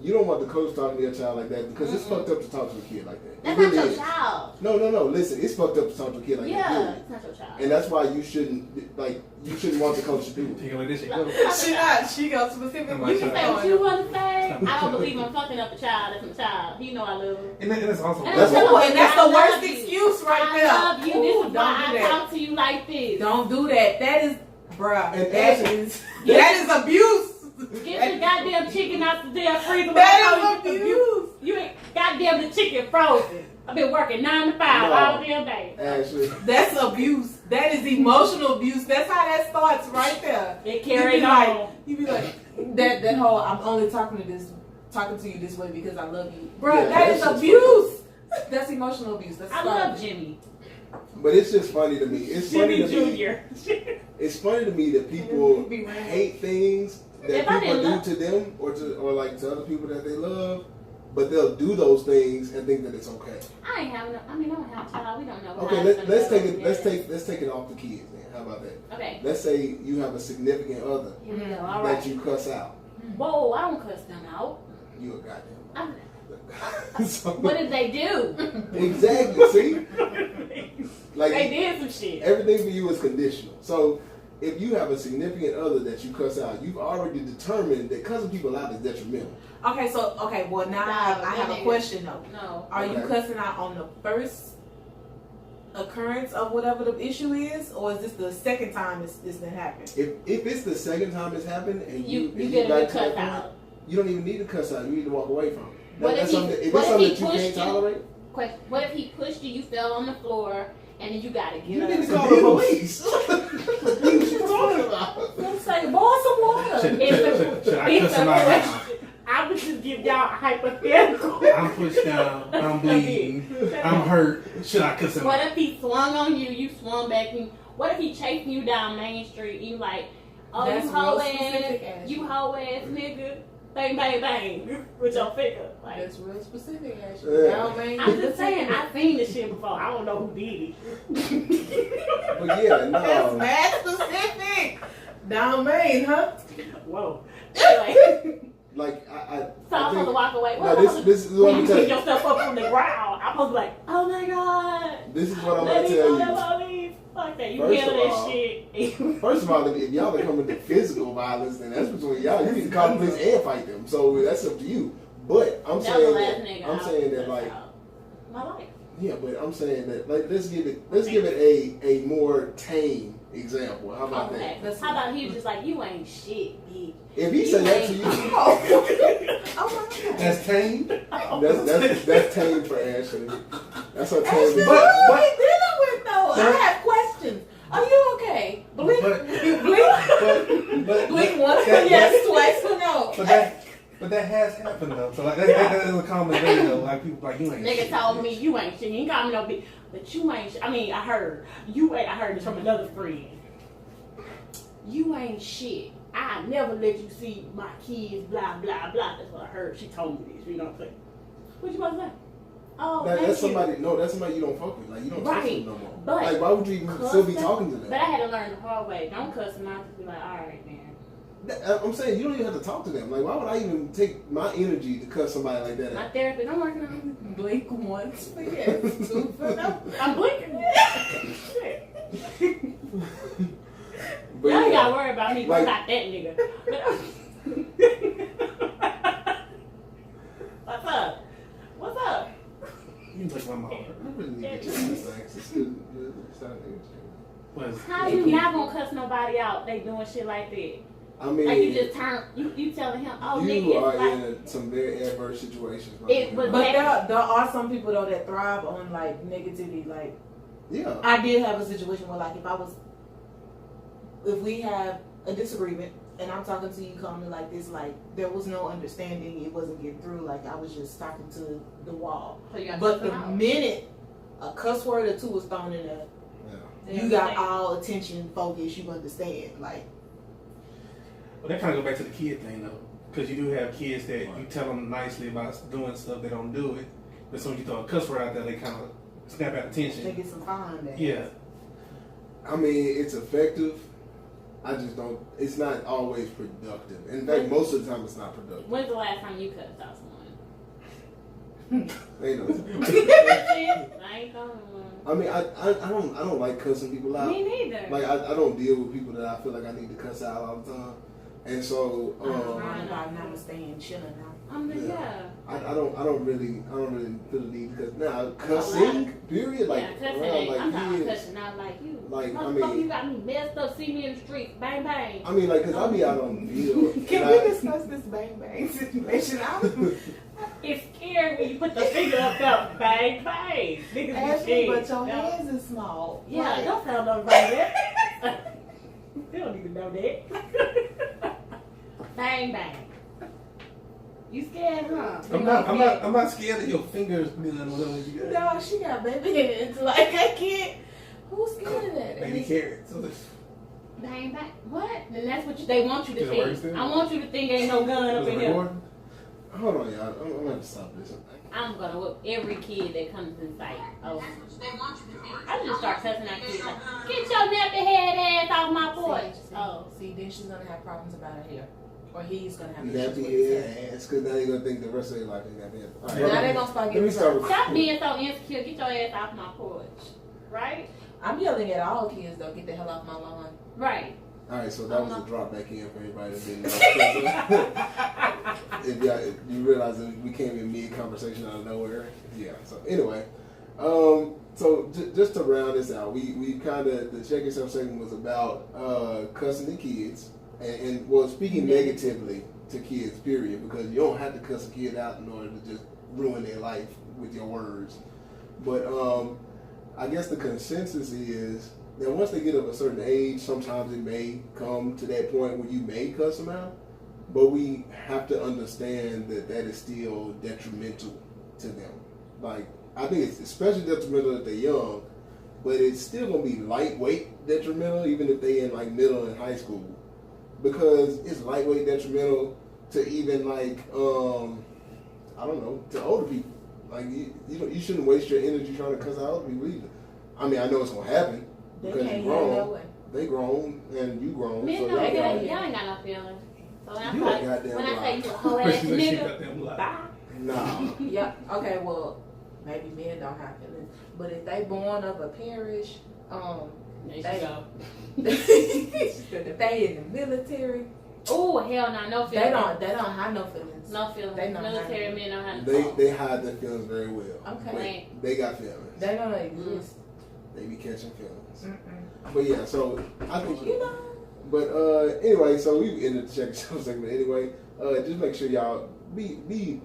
you don't want the coach talking to your child like that because it's fucked up to talk to a kid like that. that's It really not your is. child. No. Listen, it's fucked up to talk to a kid like that. Yeah, Period. it's not your child. And that's why you shouldn't want the coach to do it. Take it like this shit go. She not. She goes specifically. You can say what you want to say. I don't believe I'm fucking up a child. That's my child. You know I love him. And that's also And That's I'm telling Ooh, you, and that's I the worst love you. excuse right there. I love you. Ooh, This is don't why do I that. talk to you like this. Don't do that. That is, bruh. And That is abuse. Get the goddamn chicken out the damn freezer. That is abuse. You ain't goddamn the chicken frozen. I've been working 9 to 5 No. all damn day. Ashley, That's abuse. That is emotional abuse. That's how that starts right there. It carries like, on. You be like that whole I'm only talking to you this way because I love you. Bruh, Yeah, that that is shit's abuse. That's emotional abuse. That's I love Jimmy. but it's just funny to me. It's funny Jimmy to me. Jr. It's funny to me that people hate things that If I people didn't do love- to them or like to other people that they love, but they'll do those things and think that it's okay. I ain't having. I don't have a child. We don't know. Okay, how let's it's take gonna it. go. Let's take it off the kids. Then how about that? Okay. Let's say you have a significant other Here we go. All that right. you cuss out. Whoa! I don't cuss them out. You a goddamn. I, what did they do? Exactly. See, like They did some shit. everything for you is conditional. So if you have a significant other that you cuss out, you've already determined that cussing people out is detrimental. Okay, well now I have a question though. No. Are you Okay. cussing out on the first occurrence of whatever the issue is, or is this the second time this been happened? If it's the second time it's happened and You and get a got good to cuss that point, out. you don't even need to cuss out. You need to walk away from it. What That's if he- something. If what it's if something he that you pushed can't you? tolerate, Question. What if he pushed you? You fell on the floor, and then you gotta get you up. need to call the police. What are you talking about? I'm saying, boil some water. Should I cuss him out now? I would just get y'all hypothetical. I'm pushed down. I'm bleeding. I'm hurt. Should I cuss him What out? if he swung on you? You swung back. What if he chasing you down Main Street? You like, oh, That's you hoe real ass, specific, Ashley. you hoe ass nigga, bang bang bang with your finger. Like, That's real specific, actually. Yeah. Down Main. I'm just saying, I've seen this shit before. I don't know who did it. But yeah, That's no. mad specific. Down Main, huh? Whoa. Anyway, Like I so I'm supposed to walk away. No, this is what when I'm you telling pick you. yourself up from the ground, I'm supposed to be like, oh my god. This is what I'm Let gonna me tell know you. the police. Fuck that. You First kill of that all- shit. First of all, if y'all are coming to physical violence, then that's between y'all. You need to call the police and fight them. So that's up to you. But I'm That was the last saying nigga that I'm I saying that cussed like out. My life. yeah, but I'm saying that like let's give it a more tame example. How about Okay. that? How about he was just like, you ain't shit, bitch. If he say that to you, Oh my God. That's tame. that's tame for Ashley. That's her Ashley, tame. what are we dealing with though? I have questions. Are you okay? Blink, But- blink, But blink once for that- yes, twice for no. But that has happened though. So like that is a common thing though. Like people like you ain't. Nigga shit. told me you ain't shit. He ain't call me no bitch. But you ain't shit. I mean, I heard. You ain't. I heard this from another friend. You ain't shit. I never let you see my kids, blah, blah, blah. That's what I heard. She told me this. You know what I'm saying? What you about to say? Oh, That's thank somebody. you. No, that's somebody you don't fuck with. Like you don't trust Right. them no more. But like why would you even still be talking to them? But I had to learn the hard way. Don't cuss them out. Just be like, all right, man. I'm saying you don't even have to talk to them. Like why would I even take my energy to cuss somebody like that My out? therapist, I'm working on it. Blink once for yes, two for no. I'm blinking. Shit. But Y'all ain't yeah. gotta worry about me. Like- Like, not that nigga. What's up? What's up? You can take my mom. I really need to get you these things. It's good. It's not interesting. What is it? How you not gonna cuss nobody out? They doing shit like that. I mean, Like you just turn, you telling him, oh you nigga, are it's like, in some very adverse situations. It was- But there are some people though that thrive on like negativity. Like yeah. I did have a situation where like if we have a disagreement and I'm talking to you calmly like this, like there was no understanding, it wasn't getting through. Like I was just talking to the wall. so you gotta But cuss the them out. minute a cuss word or two was thrown in there, Yeah. you got all attention, focus. You understand, like. Well, that kind of go back to the kid thing though, because you do have kids that you tell them nicely about doing stuff, they don't do it. But as soon as you throw a cuss word out there, they kind of snap out They attention. get some fine there. Yeah. I mean, it's effective. I just don't. It's not always productive. In fact, most of the time, it's not productive. When's the last time you cussed out someone? Ain't no. I ain't calling one. I mean, I don't like cussing people out. Me neither. Like I don't deal with people that I feel like I need to cuss out all the time, and so I'm trying about not staying chilling now. I'm the, yeah. I don't really feel the need because now cussing period like yeah, cussing around ain't, like I'm talking kids. cussing out like you. Like, I Motherfucker, mean- you got me messed up, see me in the street, bang bang. I mean, like, cause I be out on the field. Can and we I- discuss this bang bang situation? It's scary when you put the finger up there, bang bang. Niggas be Ashley, scared. but your Yeah. hands is small. Yeah, Like, don't tell nobody that. They don't even know that. Bang bang. You scared, huh? I'm not scared of your fingers being whatever you got. no, she got baby hands. Like I can't. Who's scared of that? Baby carrots. So Bang bang. What? Then that's what they want you to Is it worse think. then? I want you to think ain't no gun up Was it in here. recording? Hold on, y'all. I'm gonna have to stop this. I'm gonna whip every kid that comes in sight. Oh. I just start cussing at kids like, get your nappy head ass off my porch. Oh. See, then she's gonna have problems about her hair, or he's gonna have issues with his Nappy hair. head ass, cause now they're gonna think the rest of their life is nappy head. All Now they're gonna start Let me getting start. hurt. Stop being so insecure. Get your ass off my porch. Right? I'm yelling at all kids though. Get the hell off my lawn. Right. All right, so that was a drop back in for everybody that didn't know. if you realize that we came in mid conversation out of nowhere, yeah. So anyway, so just to round this out, we kind of the check yourself segment was about cussing the kids and well speaking negatively to kids, period, because you don't have to cuss a kid out in order to just ruin their life with your words. But I guess the consensus is that once they get of a certain age, sometimes it may come to that point where you may cuss them out. but we have to understand that is still detrimental to them. Like, I think it's especially detrimental if they're young, but it's still gonna be lightweight detrimental even if they in like middle and high school, because it's lightweight detrimental to even like I don't know, to older people. Like you shouldn't waste your energy trying to cuss out older people either. I mean, I know it's gonna happen because you're grown. They grown and you grown. Men, so no, y'all ain't got no feelings. So when I say you a whole ass nigga, bye. Nah. Yeah. Okay. Well, maybe men don't have feelings, but if they born of a parish, if they in the military. Oh hell no, no feelings. They don't have no feelings. No feelings. Military men don't have no feelings. They hide their feelings very well. Okay. They got feelings. They don't exist. They be catching feelings. Mm-mm. But yeah, so I think you know. But anyway, so we ended the check and show segment anyway. Just make sure y'all be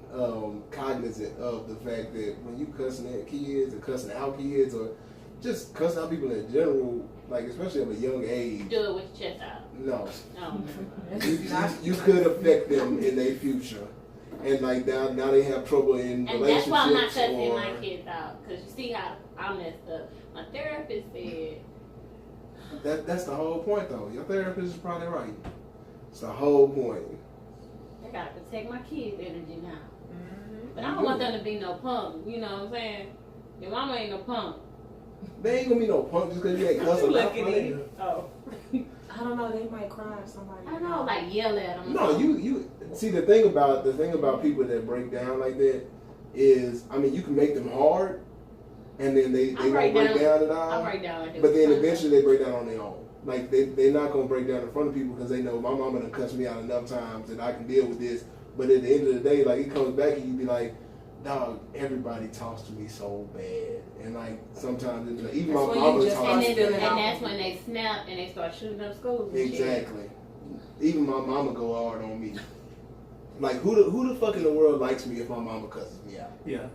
cognizant of the fact that when you cussing at kids or cussing out kids or just cussing out people in general, like especially at a young age. Do it with your chest out. No. No. You could affect them in their future. And like now they have trouble in and relationships. And that's why I'm not cussing my kids out. Because you see how I messed up. My therapist said. That's the whole point though. Your therapist is probably right. It's the whole point. I gotta protect my kids' energy now. Mm-hmm. But I don't want them to be no punk. You know what I'm saying? Your mama ain't no punk. They ain't gonna be no punk just because you ain't cussing out for them. Oh. I don't know. They might cry if somebody. I know, like yell at them. No, you see the thing about people that break down like that is, I mean, you can make them hard, and then they won't break down at all. I break down like that. But then eventually they break down on their own. Like they're not gonna break down in front of people because they know my mama done cussed me out enough times that I can deal with this. But at the end of the day, like it comes back and you be like, dog, everybody talks to me so bad, and like sometimes it's like, even my mama talks to me. And that's when they snap and they start shooting up schools. Exactly. Even my mama go hard on me. Like who the fuck in the world likes me if my mama cusses me out? Yeah.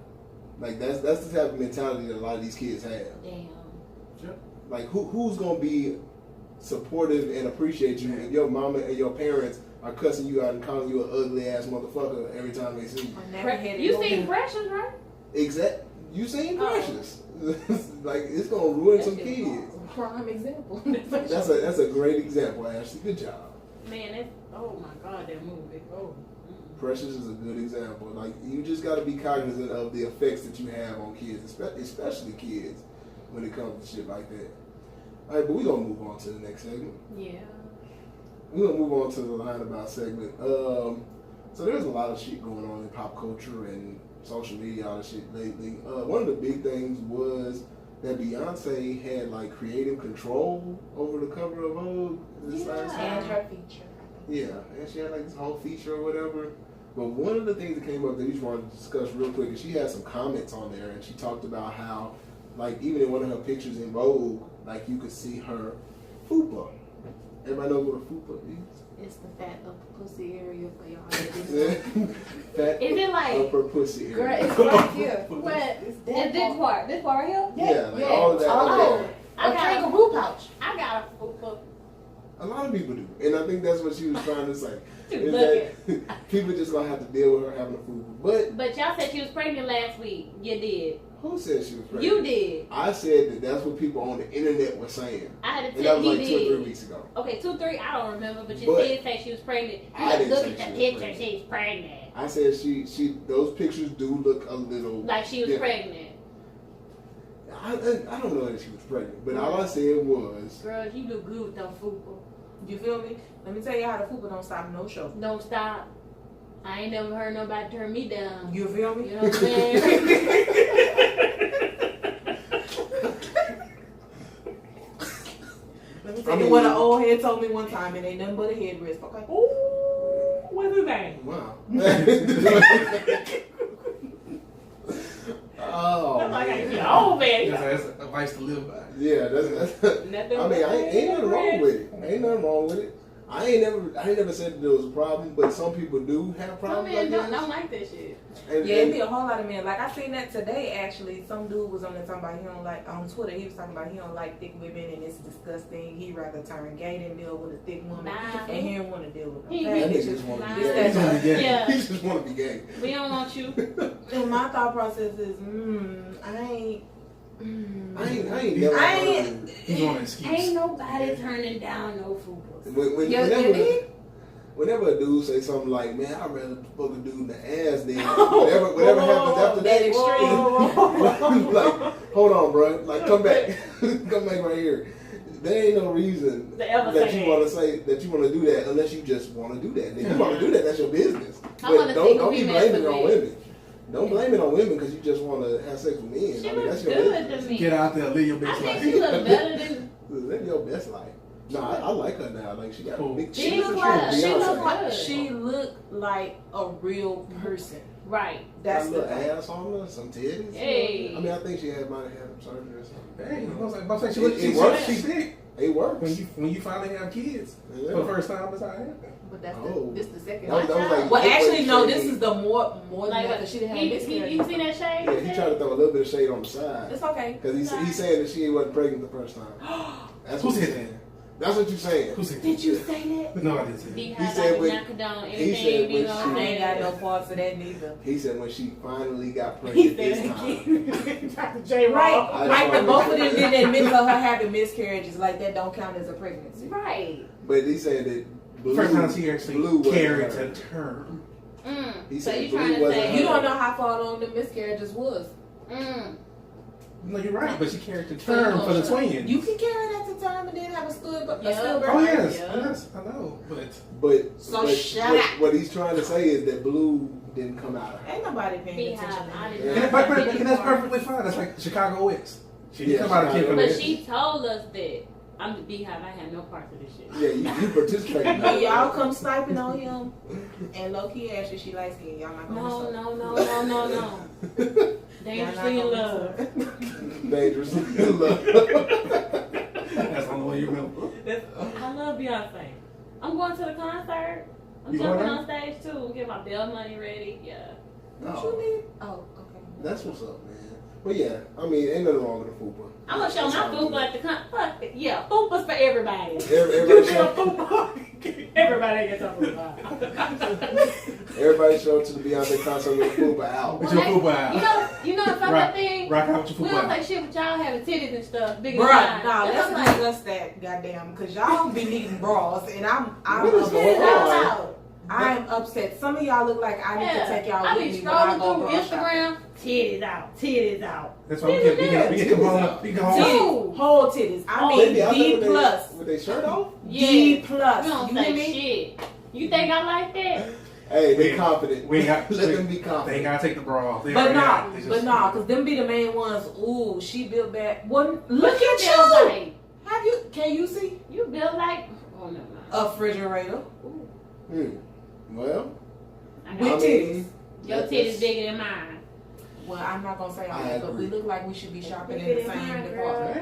Like that's the type of mentality that a lot of these kids have. Damn. Sure. Like who's gonna be supportive and appreciate you if your mama and your parents are cussing you out and calling you an ugly ass motherfucker every time they see you? You seen Precious, right? You seen Precious. Like it's gonna ruin some kids. Prime example. That's a great example, Ashley. Good job. Man, oh my God, that movie. Oh. Precious is a good example. Like you just got to be cognizant of the effects that you have on kids, especially kids, when it comes to shit like that. All right, but we're gonna move on to the next segment. Yeah. We're gonna move on to the Line About segment. So there's a lot of shit going on in pop culture and social media, all the shit lately. One of the big things was that Beyonce had like creative control over the cover of Vogue this last time. And her feature. Yeah, and she had like this whole feature or whatever. But one of the things that came up that we just wanted to discuss real quick is she had some comments on there, and she talked about how, like, even in one of her pictures in Vogue, like, you could see her fupa. Everybody knows what a fupa is? It's the fat upper pussy area for y'all. Fat is it like upper pussy area? Girl, it's right here. What? It's this part? This part right here? Yeah, like all of that. Oh, I got a kangaroo pouch. I got a fupa. A lot of people do, and I think that's what she was trying to say. Is Look that people just gonna have to deal with her having a fupa. But y'all said she was pregnant last week. You did. Who said she was pregnant? You did. I said that's what people on the internet were saying. I had to and tell that was you like 2 or 3 did. weeks ago. Okay, 2, 3. I don't remember, but you did say she was pregnant. I didn't look say at the she was picture. pregnant. She's pregnant. I said she those pictures do look a little like she was different. pregnant. I don't know that she was pregnant, but all I said was, girl, you look good with them fupa. You feel me? Let me tell you how the fupa don't stop no show. Don't stop. I ain't never heard nobody turn me down. You feel me? You know what I'm saying? Let me tell you what an old head told me one time. It ain't nothing but a headrest. Okay. Ooh, what's his name? wow. Oh, that's like man. an old man. That's advice to live by. Yeah, that's I mean, ain't nothing wrong with it. Ain't nothing wrong with it. I ain't never said that there was a problem, but some people do have Some problems. men like don't like that shit. Yeah, it'd be a whole lot of men. Like I seen that today actually. Some dude was on there talking about he don't like on Twitter. He was talking about he don't like thick women and it's disgusting. He rather turn gay than deal with a thick woman, Nah. and he don't want to deal with He- them. That Fat nigga bitches. just want to Nah. be He's gay. gonna be gay. Yeah. He just want to be gay. We don't want you. And my thought process is, I ain't never. I ain't- He's on an excuse. Ain't nobody turning down no fupas. Whenever a dude say something like, "Man, I'd rather fuck a dude in the ass than whatever happens after that," like, hold on, bro, like come back, come back right here. There ain't no reason They ever that say you that. want to say that you want to do that unless you just want to do that. And if you want to do that, that's your business. I wanna But see who don't he be messed blaming it on with. women. Don't blame it on women because you just want to have sex with men. She I mean, looks that's your good business. to me. Get out there, live your I best think life. she look better than. Live your best life. No, I like her now. Like she got a Cool. big. She she's look a like- true she Beyonce. look like- She look like a real person. Right. That's got a the little thing. ass on her, some titties. Hey. I mean, I think she might have had some surgery or something. Hey, I was like, she It works. she's sick. It works. When you finally have kids Yeah. for the first time, that's how it happened. But that's Oh. this the second. That was like Well, eight actually, ways no. shade. This is the more than Like, that because she didn't have you miscarriage. see that shade? Yeah, he tried to throw a little bit of shade on the side It's okay. because he's saying that she wasn't pregnant the first time. That's Who what said he that? That's what you're saying. Who said Did that? you say that? No, I didn't say that. Because said I do when- not condone he anything said being when on she- I ain't got no there. parts of that neither. He said when she finally got He pregnant said this it time. again. Dr. J. Right, I right. The just both of wanted them to- didn't admit to her having miscarriages. Like that don't count as a pregnancy. Right. But he said that Blue, First time she Blue actually wasn't carried her. to term. He So said you Blue trying to wasn't say her. You don't know how far along the miscarriages was. No, you're right, but she carried to term for the twins. You can carry that to term and then have a stillbirth. Yeah. Oh yes, Yeah. yes, I know, but But, So but shut what, up. what he's trying to say is that Blue didn't come out of her. Ain't nobody paying attention. Beehive, I to did Yeah. not and know that's perfectly fine. That's like Chicago West. She Yeah, didn't come out of Chicago Kid But West. she told us that I'm the Beehive. I have no part of this shit. Yeah, you participated. When y'all come sniping on him and low key actually she light skin, y'all not gonna No. Dangerously in love. Dangerously in love. That's the only way you remember. I love Beyonce. I'm going to the concert. I'm You jumping going? on stage too. Get my bail money ready. Yeah. What Oh, you need? Oh, okay. that's what's up, man. But yeah, I mean, ain't nothing wrong with a fupa. I'm gonna show It's my all fupa good. at the concert. Fuck it. Yeah, fupas for everybody. Everybody show, Everybody gets a fupa. everybody show up to the Beyonce concert with a fupa out. With your fupa out. You know the fucking thing. Rock out with We your don't fupa take out. shit with y'all having titties and stuff. Big Bruh, as nah, mine. let's I'm like, discuss that, goddamn, because y'all be needing bras, and I'm What is going upset. on? I'm upset. Some of y'all look like I need to take y'all I with be me when I scrolling go through bra shopping. Instagram, titties out. That's why we can come on. We can come on. Titties, whole titties. I Oh, mean They be out there D plus, with their shirt off. D Yeah. plus. You don't You hear say me? shit. You think I like that? Hey, they We- confident. We ain't got. Let them be They confident. ain't gotta take the bra off. They But already nah, got it. They just- because them be the main ones. Ooh, she built back. Well, look What you at build you. like? Have you? Can you see You build like? Oh no, a refrigerator Well, I with know. titties? Your titties bigger than mine. Well, I'm not gonna say all I that, but we agree. look like we should be shopping in Bigger the than same mine, department.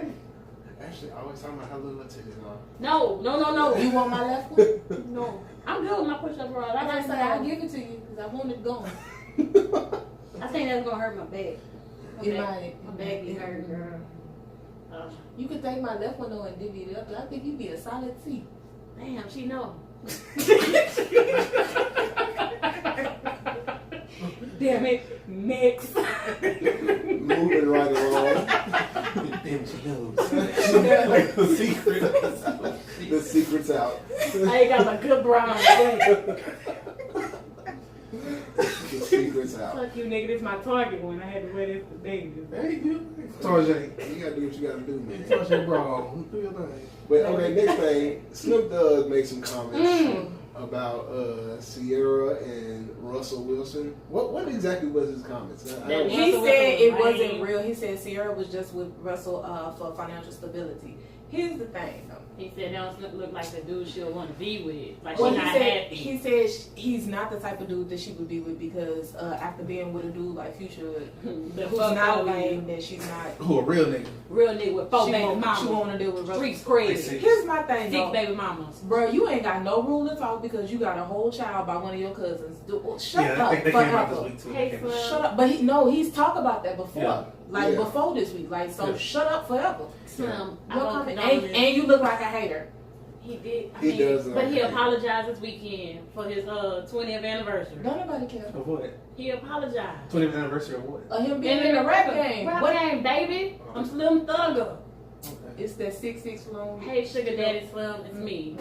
Hey, actually, I always talking about how little her titties are. No. You want my left one? No. I'm good with my push-up bra. I Like gotta I say, said, I'll give it to you because I want it gone. I think that's gonna hurt my back. It might. My back be hurt, girl. You could take my left one though and divvy it up. I think you'd be a solid C. Damn, she know. Damn it, next. Moving right along. damn, she knows. Like the secret. The secret's out. I ain't got my good bra on today. The secret's out. Fuck you, nigga. This my target one. I had to wear this today. Hey, you. Tarjay. You gotta do what you gotta do, man. Tarjay bra. Do your thing. But okay, next thing, Snoop Dogg made some comments Mm. about Sierra and Russell Wilson. What exactly was his comments? I don't- He Russell said it was wasn't lame. real. He said Sierra was just with Russell for financial stability. Here's the thing, though. He said they don't look like the dude she'll want to be with. Like, Well, she's not happy. he said he's not the type of dude that she would be with because after being with a dude like Future, who's not lame, then she's not. Who a real nigga? Real nigga with 4 baby mamas. She want to deal with Street cred. Here's my thing, 6 baby mamas. Bro, you ain't got no rule to talk because you got a whole child by one of your cousins. Shut up, they came out this week too. Hey, shut up. But he's talked about that before. Yeah. Like before this week. Like, so shut up forever. Slim, And you look like a hater. He did. He does. But he apologized this weekend for his 20th anniversary. Don't nobody care. Of what? He apologized. 20th anniversary of what? Him being in a rap game. Rap game, baby. I'm Slim Thugger. Okay. It's that 6'6" long. Hey, Sugar Daddy Slim, it's me.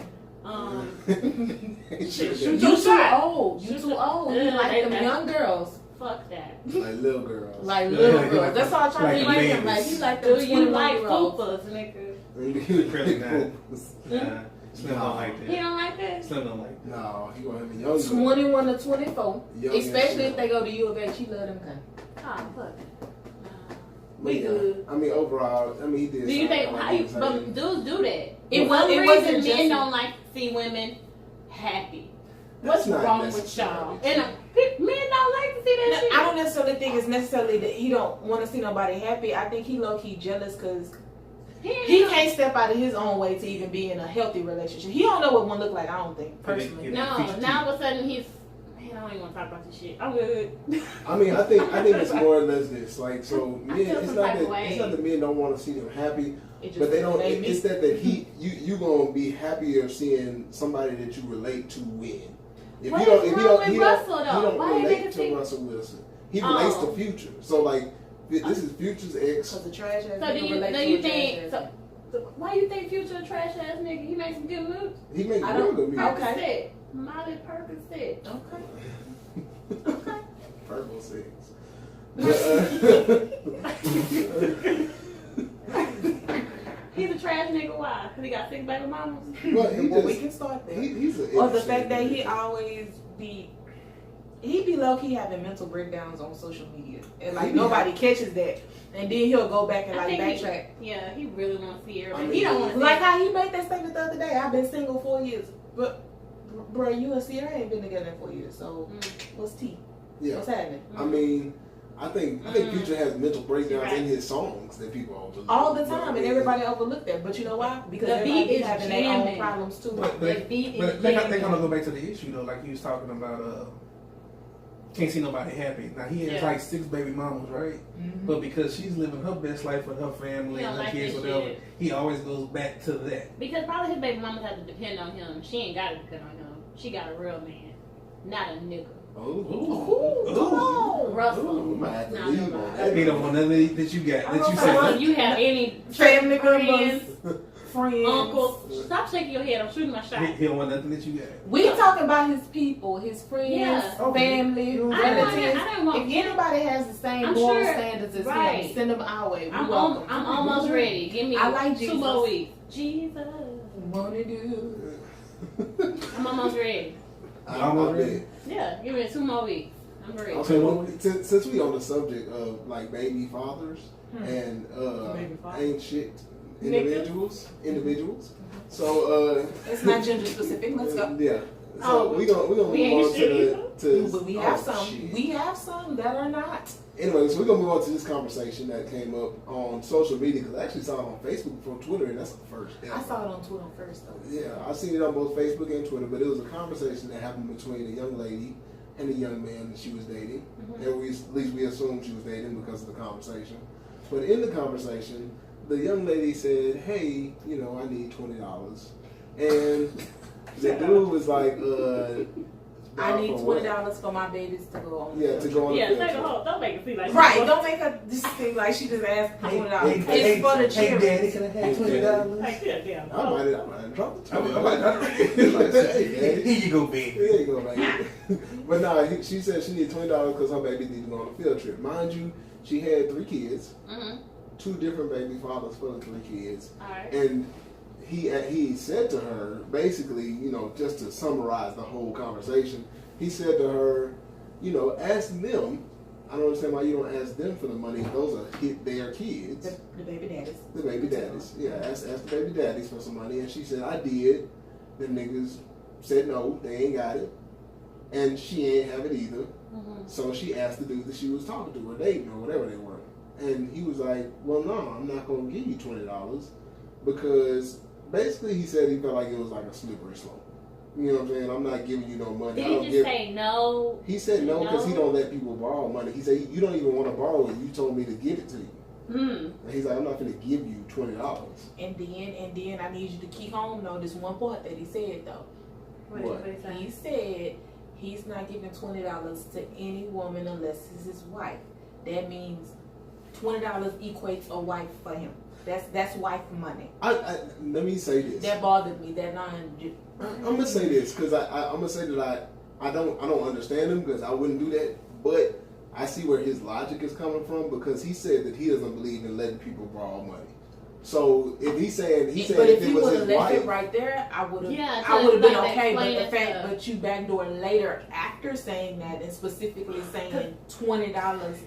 You too old. You too old. You like them young girls. Fuck that. Like little girls. Like little girls. That's all I'm trying to like him. Like, he like them Do you like 21-year-olds. fupas, nigga? Really not. Nah. Slim don't like that. He don't like that? Slim don't like that. No, he gonna have me young. 21 to 24. Young Especially and if they go to U of H. She love them kind. Oh, fuck. We good. I mean, overall, he did. Do you think but dudes do that? It One wasn't reason just men don't like to see women happy. What's That's not wrong with necessarily y'all? And men don't like to see that shit. I don't necessarily think it's necessarily that he don't want to see nobody happy. I think he low-key jealous because he can't step out of his own way to even be in a healthy relationship. He don't know what one look like, I don't think, personally. No, now all of a sudden he's... Man, I don't even want to talk about this shit. I'm good. I think it's more or less this. Like, so men, it's some not type of that way. it's not that men don't want to see them happy, It just but they don't. made me- It's that you gonna be happier seeing somebody that you relate to win. If What you don't, is if you wrong don't, with he Russell, don't, though? he don't Why you relate niggas to think- Russell Wilson. He relates to Future. So like, this is Future's ex. Because the trash ass So nigga do relate to you a trash think... ass So, nigga. why you think Future a trash ass nigga? He makes some good moves. He makes I real don't- good music. Okay. Percocet. Molly Percocet. Okay. Purple six. He's a trash nigga. Why? Because he got 6 baby mamas? Well, we can start there. He's an Or the interesting fact that he dude. always be low-key having mental breakdowns on social media. And like He be nobody catches that. And then he'll go back and I like think backtrack. He really wants to see everybody. I mean, He don't want to Like how he made that statement the other day. I've been single 4 years. But bro, you and Sierra ain't been together in 4 years. So what's T? Yeah. What's happening? I mean, I think Future has mental breakdowns Right. in his songs that people overlook. All the time, and everybody overlooked that. But you know why? Because The everybody beat be is having their own jamming. problems too. But The beat is they jamming. kind of go back to the issue though, like he was talking about. Can't see nobody happy. Now he has like 6 baby mamas, right? Mhm. But because she's living her best life with her family He and don't her like kids, that whatever, shit. he always goes back to that. Because probably his baby mamas have to depend on him. She ain't got to depend on him. She got a real man, not a nigga. Ooh. Come on. Russell. Ooh, we might have to Nah, leave never on mind. that. He don't want nothing that you got. That you So said. if you have any Family friends, Friends. uncles, stop shaking your head. I'm shooting my shot. He don't want nothing that you got. We talking about his people, his friends, Yeah. family, I relatives. don't want- If anybody has the same I'm moral sure- standards as right. him, send them our way. We I'm welcome. almost ready. Give me I like 2 Jesus. more weeks. Jesus. Wanna do? I'm almost ready. Almost ready? Yeah, give me 2 more weeks. I'm ready. Okay, well, since we on the subject of like baby fathers and Baby fathers. ain't shit individuals. So It's not gender specific. Let's go. Yeah. So Oh, we gonna we move ain't on shit to But we have oh, some. shit. We have some that are not. Anyway, so we're gonna move on to this conversation that came up on social media because I actually saw it on Facebook before Twitter, and that's the first. I saw it on Twitter first though. Yeah, I've seen it on both Facebook and Twitter, but it was a conversation that happened between a young lady and a young man that she was dating. And at least we assumed she was dating because of the conversation. But in the conversation, the young lady said, "Hey, I need $20," and the dude was like, I need for what? $20 for my babies to go on. Yeah, to go on Yeah, the take field a trip. hold. Don't make it seem like Right, don't make her just seem like she just asked for $20. It's for the children. Daddy, can I have $20? Like, yeah, damn. I might have dropped the Here you go, baby. There you go, man. But nah, she said she needs $20 because her baby needs to go on a field trip. Mind you, she had 3 kids, 2 different baby fathers for the 3 kids, All right. and he said to her basically, just to summarize the whole conversation, he said to her, ask them I don't understand why you don't ask them for the money. Those are their kids. The baby daddies. The baby daddies. Yeah, ask the baby daddies for some money. And she said, I did. The niggas said no, they ain't got it. And she ain't have it either. So she asked the dude that she was talking to or dating or whatever they were. And he was like, well, no, I'm not going to give you $20 because basically he said he felt like it was like a slippery slope. You know what I'm saying? I'm not giving you no money. Did he just say no? He said no because he don't let people borrow money. He said, you don't even want to borrow it. You told me to give it to you. And he's like, I'm not going to give you $20. And then I need you to keep on though this one part that he said though. What? He said he's not giving $20 to any woman unless it's his wife. That means $20 equates a wife for him. That's wife money. Let me say this. That bothered me. That I'm gonna say this because I'm gonna say that I don't understand him because I wouldn't do that, but I see where his logic is coming from because he said that he doesn't believe in letting people borrow money. So if he's saying but if it you was would his have left wife, it right there, I would have so been like okay. But explain the fact stuff. that you backdoor later after saying that and specifically saying $20,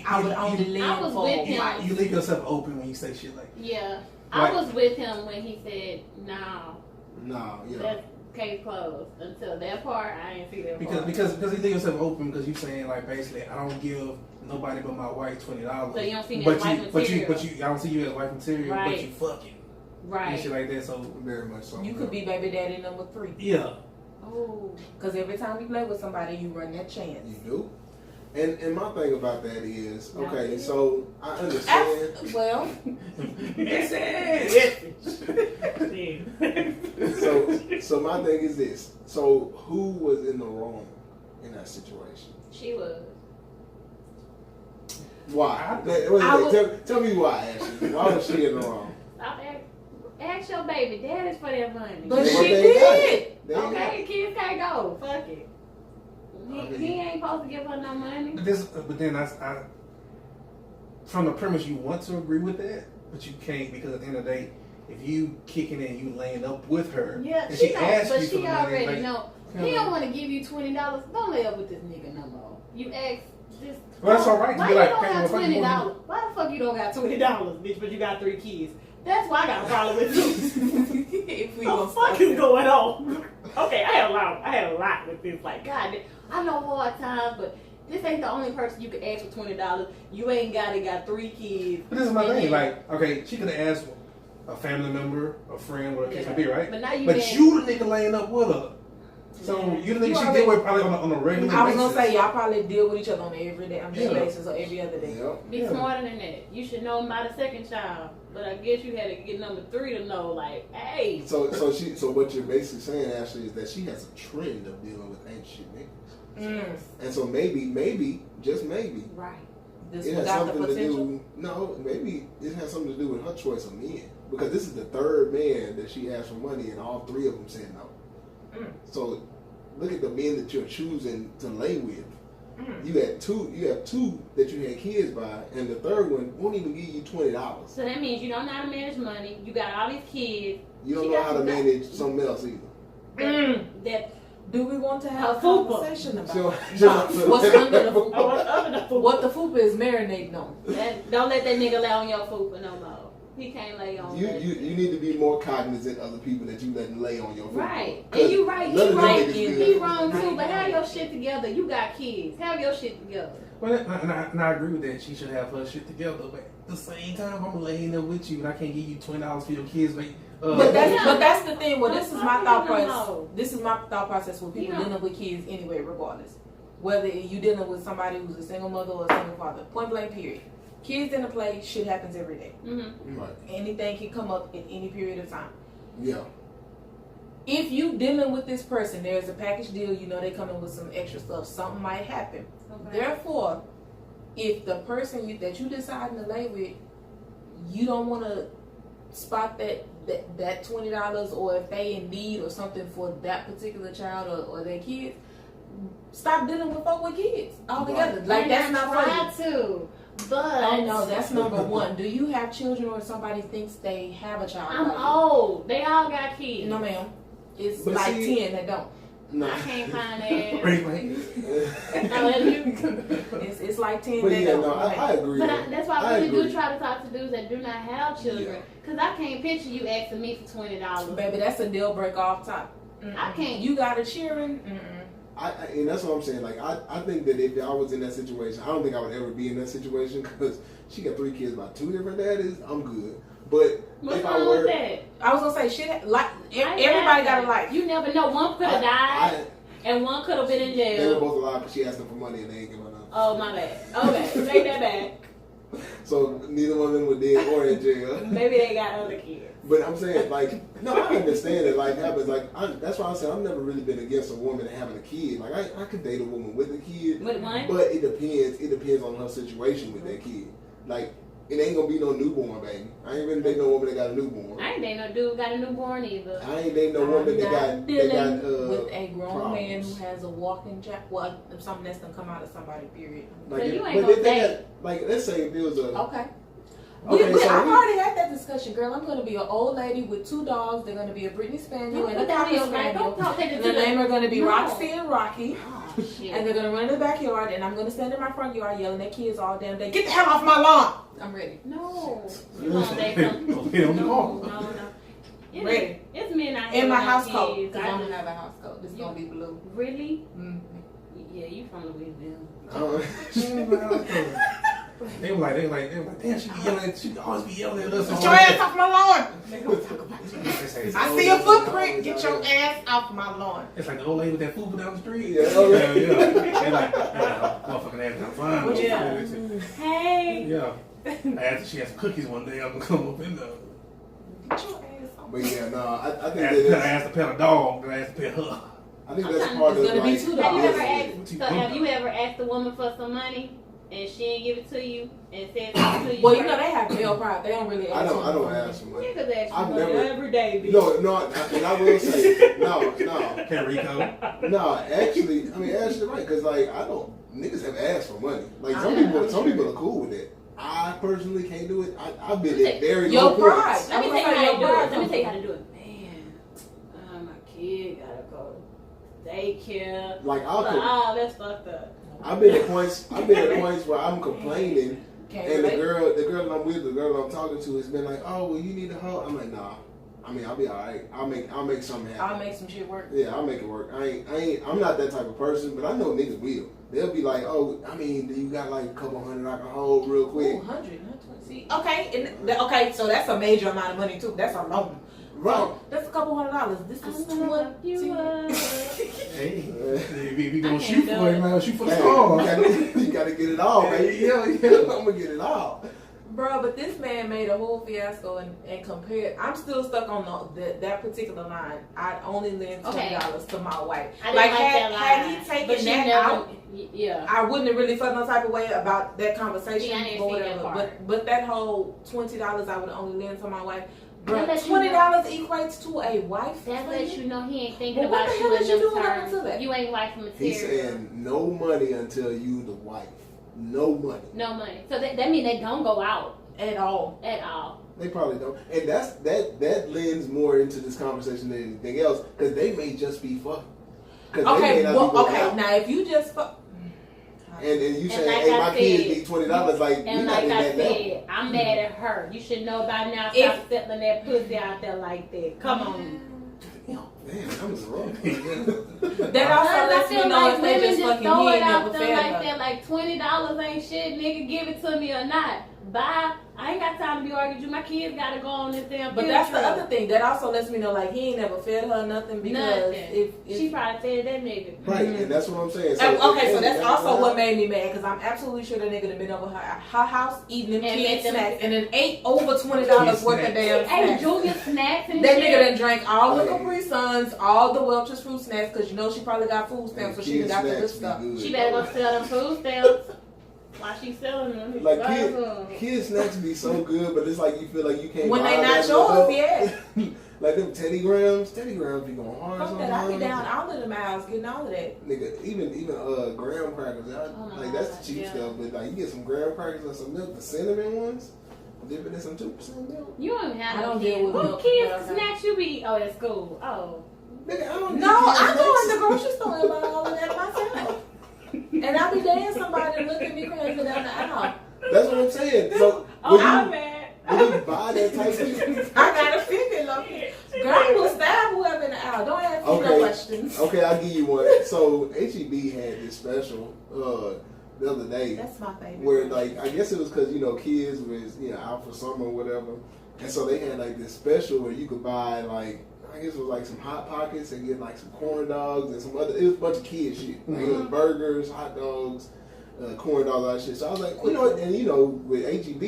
I would only lean was for with a him. wife. You leave yourself open when you say shit like that. Yeah. Right. I was with him when he said, no. nah, yeah. That's case closed. Until that part, I ain't see that part. Because you leave yourself open because you saying like basically I don't give nobody but my wife $20. So you don't see me but as wife material. I don't see you as wife material, Right. but you fucking. Right. And shit like that, so Very much so. You could be baby daddy number 3. yeah. Oh. Because every time you play with somebody, you run that chance. You do. And my thing about that is, No. okay, so I understand. Well, So my thing is this. So who was in the wrong in that situation? She was. Why? Tell me why, Ashley. Why was she in the wrong? Stop ask your baby daddies for their money. but They she ain't got did. it. They ain't got Okay, it. kids can't go. Fuck it. Okay. He ain't supposed to give her no money. But then I from the premise you want to agree with that, but you can't because at the end of the day, if you kicking in, you laying up with her. Yeah, and she know, asks but you for she the money, already like, know. He don't want to give you $20. Don't lay up with this nigga no more. You ask this. Well, that's all right. Why You you like, don't hey, have well, if I can $20? Why the fuck you don't got $20, bitch? But you got 3 kids. That's why I got a problem with you. If we What gonna the fuck stop is it. going on? Okay, I had a lot with this. Like, God, I know hard times, but this ain't the only person you could ask for $20. You ain't got 3 kids. But this is my And thing. then- Like, okay, she could have asked a family member, a friend, whatever the case may be, right? But now you But being- you the nigga laying up with her. So Yeah. you the nigga You she already- deal with probably on a regular I was basis. gonna say y'all probably deal with each other on an everyday Yeah. basis or every other day. Yep. Be Yeah. smarter than that. You should know him by the second child. But I guess you had to get number 3 to know, like, hey. So what you're basically saying, Ashley, is that she has a trend of dealing with ain't shit niggas. And so maybe, just maybe, Right. This it has got the something to potential. do. No, maybe it has something to do with her choice of men because this is the 3rd man that she asked for money, and all 3 of them said no. So look at the men that you're choosing to lay with. You have two that you had kids by, and the 3rd one won't even give you $20. So that means you don't know how to manage money. You got all these kids. You don't She know got how to some- manage something else either. That Do we want to have a A fupa. conversation about So- it? Nah, what's under the fupa? other the fupa. What the fupa is marinating on. Don't let that nigga lay on your fupa no more. He can't lay on You that. you need to be more cognizant of the people that you let lay on your foot. Right. 'Cause And you right. none of He them wrong. niggas He good. wrong too. But have your shit together. You got kids. Have your shit together. Well, and I agree with that. She should have her shit together. But at the same time, I'm laying there with you, and I can't give you $20 for your kids. But that's the thing. Well, But this is some my people thought don't process. know. This is my thought process with people You know. dealing with kids anyway, regardless. Whether you dealing with somebody who's a single mother or a single father, point blank, period. Kids in the play, shit happens every day. Mm-hmm. Right. Anything can come up at any period of time. Yeah. If you dealing with this person, there's a package deal. You know they coming with some extra stuff. Something might happen. Okay. Therefore, if the person that you deciding to lay with, you don't want to spot that $20, or if they in need or something for that particular child or their kids, stop dealing with folk with kids altogether. Like that's not try funny. to. But Oh no, that's number one. Do you have children, or somebody thinks they have a child? I'm like you? old. They all got kids. No, ma'am. It's But like see- 10 that don't. No. I can't find that. Raise my hand. It's like 10 But days. yeah, no, I agree. But though. that's why I really do try to talk to dudes that do not have children. Yeah. Because I can't picture you asking me for $20. Baby, that's a deal breaker off top. I can't. You got a cheering? And that's what I'm saying. Like, I think that if I was in that situation, I don't think I would ever be in that situation because she got 3 kids by 2 different daddies. I'm good. But What's if I wrong were, with that? I was gonna say shit. Like everybody got a life. You never know. One could have died, and one could have been in They were jail. both alive, but she asked them for money and they ain't giving her none. Oh my bad. Okay, take that back. So neither one of them were dead or in jail. Maybe they got other kids. But I'm saying, like, no, I understand that life happens. Like, that's why I said I've never really been against a woman having a kid. Like, I could date a woman with a kid. With one? But it depends. It depends on her situation with that kid. Like, it ain't gonna be no newborn, baby. I ain't really dating no woman that got a newborn. I ain't dating no dude got a newborn either. I ain't dating no woman that got with a grown problems. man who has a walking jack. Well, something that's gonna come out of somebody. Period. Like, So you ain't but gonna if they date. had, like, let's say if it was a Okay. Okay, I've so already had that discussion, girl. I'm gonna be an old lady with 2 dogs. They're gonna be a Brittany Spaniel Don't and a put that Cocker in your mouth. Don't Spaniel. talk that And to the name are gonna be No. Roxy and Rocky. Oh, shit. And they're gonna run in the backyard, and I'm gonna stand in my front yard yelling at kids all damn day. Get the hell off my lawn! I'm ready. No. You gonna date some? Don't hit on the wall. No. It's, Ready. it's men out here In my with house no coat. kids. Cause I I'm gonna just- have a house coat. It's gonna be blue. Really? Mm-hmm. Yeah, you from Louisiana. They were like, damn, she be yelling, she always be yelling at us. Get your ass off my lawn! They say, I see a footprint. Get your ass off my lawn. it's like the old lady with that food down the street. Yeah. They like, motherfucking ass down fine. Yeah. Hey. Yeah. After she had some cookies one day, I'm gonna come up in there. Get your ass off. But yeah, no, I think I that asked to pet a dog, then I asked to pet her. I think that's part of It's gonna be like, 2 Have you dollars. ever asked? So have you ever asked a woman for some money and she didn't give it to you and said something to you? Well, you know they have male pride. They don't really ask. I don't for ask for money. Niggas ask I've for money never- every day, bitch. No, and I will say, no. Can't Rico. No, actually, I mean, Ashley, right? Because like, niggas have asked for money. Like some people are cool with it. I personally can't do it. I've been at very Your low pride. points. Let me I'm tell you gonna how say to do your it. pride Let me tell you how comes to do it. Man, my kid gotta go to daycare. Like That's fucked up. I've been at points where I'm complaining, Can't and the relate. girl that I'm with, the girl I'm talking to, has been like, "Oh, well, you need a hug." I'm like, "Nah." I mean, I'll be all right. I'll make something happen. I'll make some shit work. Yeah, I'll make it work. I'm not that type of person, but I know niggas will. They'll be like, "Oh, I mean, you got like a couple $100 I can hold real quick." 100, not 20. See, okay, so that's a major amount of money too. That's a loan. Right. So that's a couple $100. This is I'm gonna hook you 20. up. Hey, we gonna I shoot can't for do it, it. man. Shoot for the Hey, stars. you gotta get it all, baby. Yeah. I'm gonna get it all. Bro, but this man made a whole fiasco and compared. I'm still stuck on that particular line. I'd only lend $20 to my wife. I didn't like had that line. he But taken she that never, out, yeah. I wouldn't have really felt no type of way about that conversation Yeah, I didn't or see that whatever. part. But that whole $20 I would only lend to my wife. Bro, That lets you $20 equates to a wife. That lets you know he ain't thinking Well, what about the you hell in is you them doing up terms. until that? You ain't wife material. He's saying no money until you the wife. No money. No money. So that means they don't go out At all. at all. They probably don't, and that lends more into this conversation than anything else because they may just be fucking. Okay, now if you just fuck. And you And say, like hey, I my said, kids need $20, like And you're not like in I that level. said, I'm mad at her. You should know by now. If- Stop stepping that pussy out there like that. Come on. Damn, that was wrong. That also I lets me feel know like if they women just just fucking throw he it ain't out never there fed like her. that. Like $20 ain't shit, nigga. Give it to me or not. Bye. I ain't got time to be arguing with you. My kids gotta go on this damn. But field that's the trip. other thing. That also lets me know like he ain't never fed her nothing because Nothing. if She probably fed that nigga. Right, and that's what I'm saying. okay, so that's also what made me mad because I'm absolutely sure that nigga done been over her house eating them And kid made them- snacks and then ate over $20 worth of damn Hey, snacks. Junior snacks and That shit. nigga done drank all the Capri Suns, all the Welch's fruit snacks because you know she probably got food stamps, so she done got the good stuff. She better go sell them food stamps while she selling them. Like kids snacks be so good, but it's like you feel like you can't. When buy they that not as an yours, adult. yeah. Like them Teddy Grahams be going hard. Fuck that, I be down all of them aisles getting all of that. Nigga, even graham crackers, like that's the cheap yeah. stuff. But like you get some graham crackers and some milk, the cinnamon ones, dip it in some 2% milk. You don't have I no don't kids. deal with What milk, kids but okay. snacks you be? Oh, at school. Oh, Nigga, I don't. No, I go in the grocery store and buy all of that myself. And I be damn somebody look at me crazy down the aisle. That's what I'm saying. So I'm mad. when you buy that type of shit, I gotta fix it, look. Girl, will stab whoever in the aisle. Don't ask me no questions. Okay, I'll give you one. So HEB had this special the other day. That's my favorite. Where like I guess it was because kids was out for summer or whatever, and so they had like this special where you could buy like I guess it was like some Hot Pockets and get like some corn dogs and some other. It was a bunch of kid shit. Like it was burgers, hot dogs, corn dogs, all that shit. So I was like, with HEB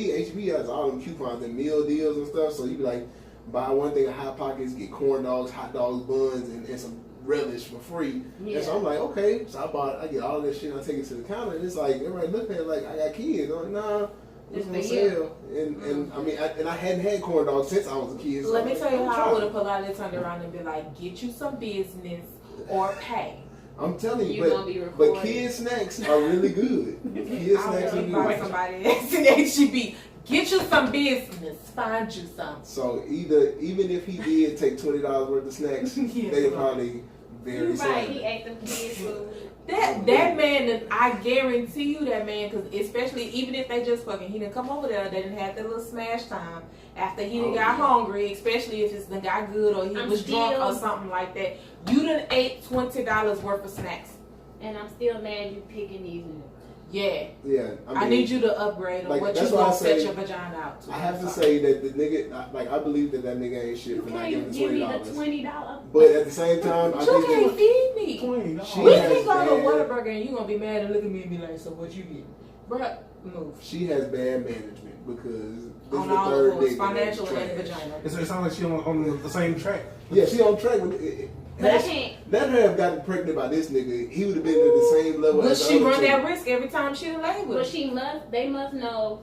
has all them coupons and meal deals and stuff. So you be like, buy one thing of Hot Pockets, get corn dogs, hot dogs, buns, and some relish for free. Yeah. And so I'm like, okay. So I get all this shit and I take it to the counter and it's like everybody looking at it like I got kids. I'm like, nah. It's on sale, and I mean, I hadn't had corn dogs since I was a kid. So let me tell you how I would have politely turned around and be like, "Get you some business or pay." I'm telling you, but kid snacks are really good. Kid snacks are good. Somebody else in HEB, get you some business, find you some. So even if he did take $20 worth of snacks, they probably very right. He ate them kids food. That man, I guarantee you that man, because especially even if they just fucking, he didn't come over there, they didn't have that little smash time after he done got hungry, especially if it's done got good or he was drunk or something like that. You done ate $20 worth of snacks. And I'm still mad you picking these niggas. Yeah. Yeah. I need you to upgrade on what you gonna set your vagina out to. I have to say that the nigga, I believe that nigga ain't shit for not giving the $20. But at the same time, I think you can't feed me. $20. We can go to Whataburger and you gonna be mad and look at me and be like, so what you get? Bruh, move. She has bad management because this on is all the third levels, nigga financial and vagina. It sounds like she on the same track. Yeah, she on track with it. But I can't. Let her have gotten pregnant by this nigga, he would have been at the same level. But she run that risk every time she lay with him. But they must know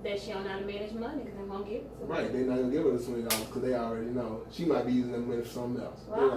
that she don't know how to manage money because they're gonna give it to her. Right, they're not gonna give her the $20 because they already know she might be using that money for something else. Well, I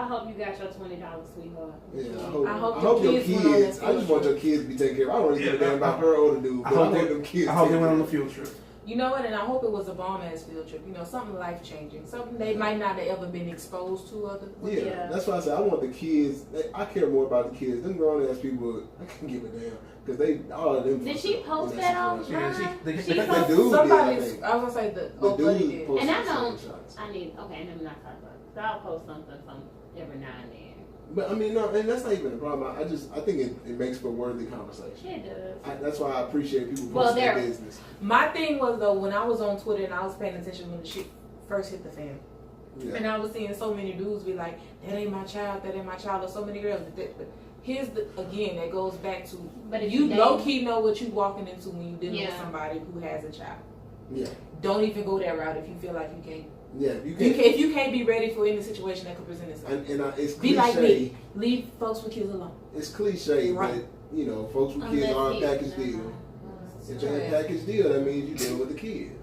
hope you got your $20, sweetheart. Yeah, I hope your kids. I just want your kids to be taken care of. I don't really give a damn about her or the dude, but I want them kids. I hope they went on the field trip. You know what? And I hope it was a bomb ass field trip. Something life changing, something they might not have ever been exposed to. Yeah, that's why I said I want the kids. I care more about the kids. Them grown ass people, I can't give a damn because all of them. Did she post that on? Yeah, the dude somebody's. did, I was gonna say the dude did. And I don't. I need. Okay, let me not talk about it. So I'll post something from every now and then. But I mean, no, and that's not even a problem. I think it makes for worthy conversation. It does. That's why I appreciate people posting their business. My thing was though, when I was on Twitter and I was paying attention when the shit first hit the fan, and I was seeing so many dudes be like, "That ain't my child. That ain't my child." Or so many girls. But here's again, that goes back to. But you low key know what you walking into when you dealing with somebody who has a child. Yeah. Don't even go that route if you feel like you can't. Yeah, if you can't be ready for any situation that could present itself. And it's cliche. Be like me. Leave folks with kids alone. It's cliche, right. But folks with kids are a package deal. If they're a package deal, that means you deal with the kids.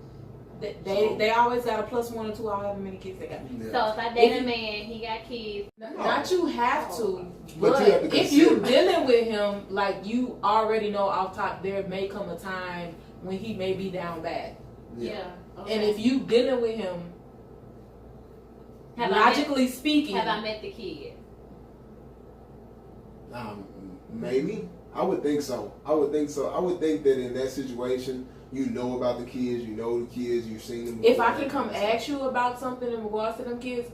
They always got a plus 1 or 2 however many kids they got. Yeah. So if I date a man, he got kids. Not you have to, but you have to if you dealing with him, like you already know off top, there may come a time when he may be down bad. Yeah. Okay. And if you dealing with him. Logically speaking, have I met the kid? Maybe. I would think so. I would think that in that situation, you know about the kids, you've seen them before. If I can come ask you about something in regards to them kids,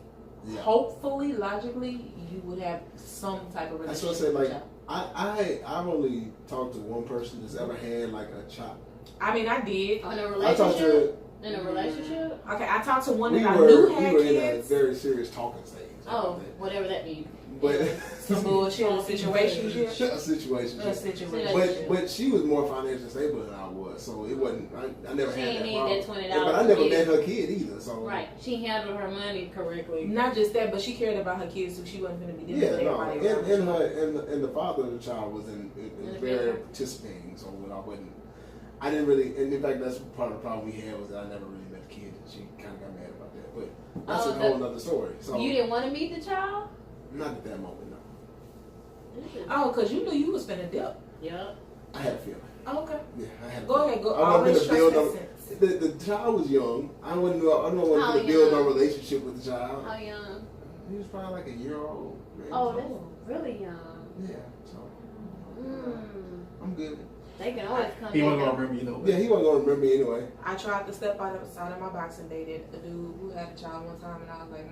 hopefully, logically, you would have some type of relationship. That's what I said. Like, I've only talked to one person that's ever had like a child. I mean, I did. In a relationship? In a relationship? Okay, I talked to one that I knew had kids. We were in a very serious talking stage. Oh, whatever that means. But some bullshit, a situation. But she was more financially stable than I was, so it wasn't. I never had that problem. $20 but I never met her kid either. So right, she handled her money correctly. Not just that, but she cared about her kids, so she wasn't going to be dealing with everybody. And the father of the child was in very participating, so when I didn't really, and in fact, that's part of the problem we had was that I never really met the kid, and she kind of got mad about that. But that's a whole other story. So you didn't want to meet the child? Not at that moment, no. Oh, because you knew you was finna dip. Yep. I had a feeling. Oh, okay. Yeah, I had. Go ahead. Go. Always trust that sense. The child was young. I don't want to build no relationship with the child. How young? He was probably like a year old. Man. Oh, that's really young. Yeah, so I'm good. They can always come He back. wasn't gonna remember you know. Yeah, he wasn't gonna remember me anyway. I tried to step outside of my boxing dated a dude who had a child one time, and I was like,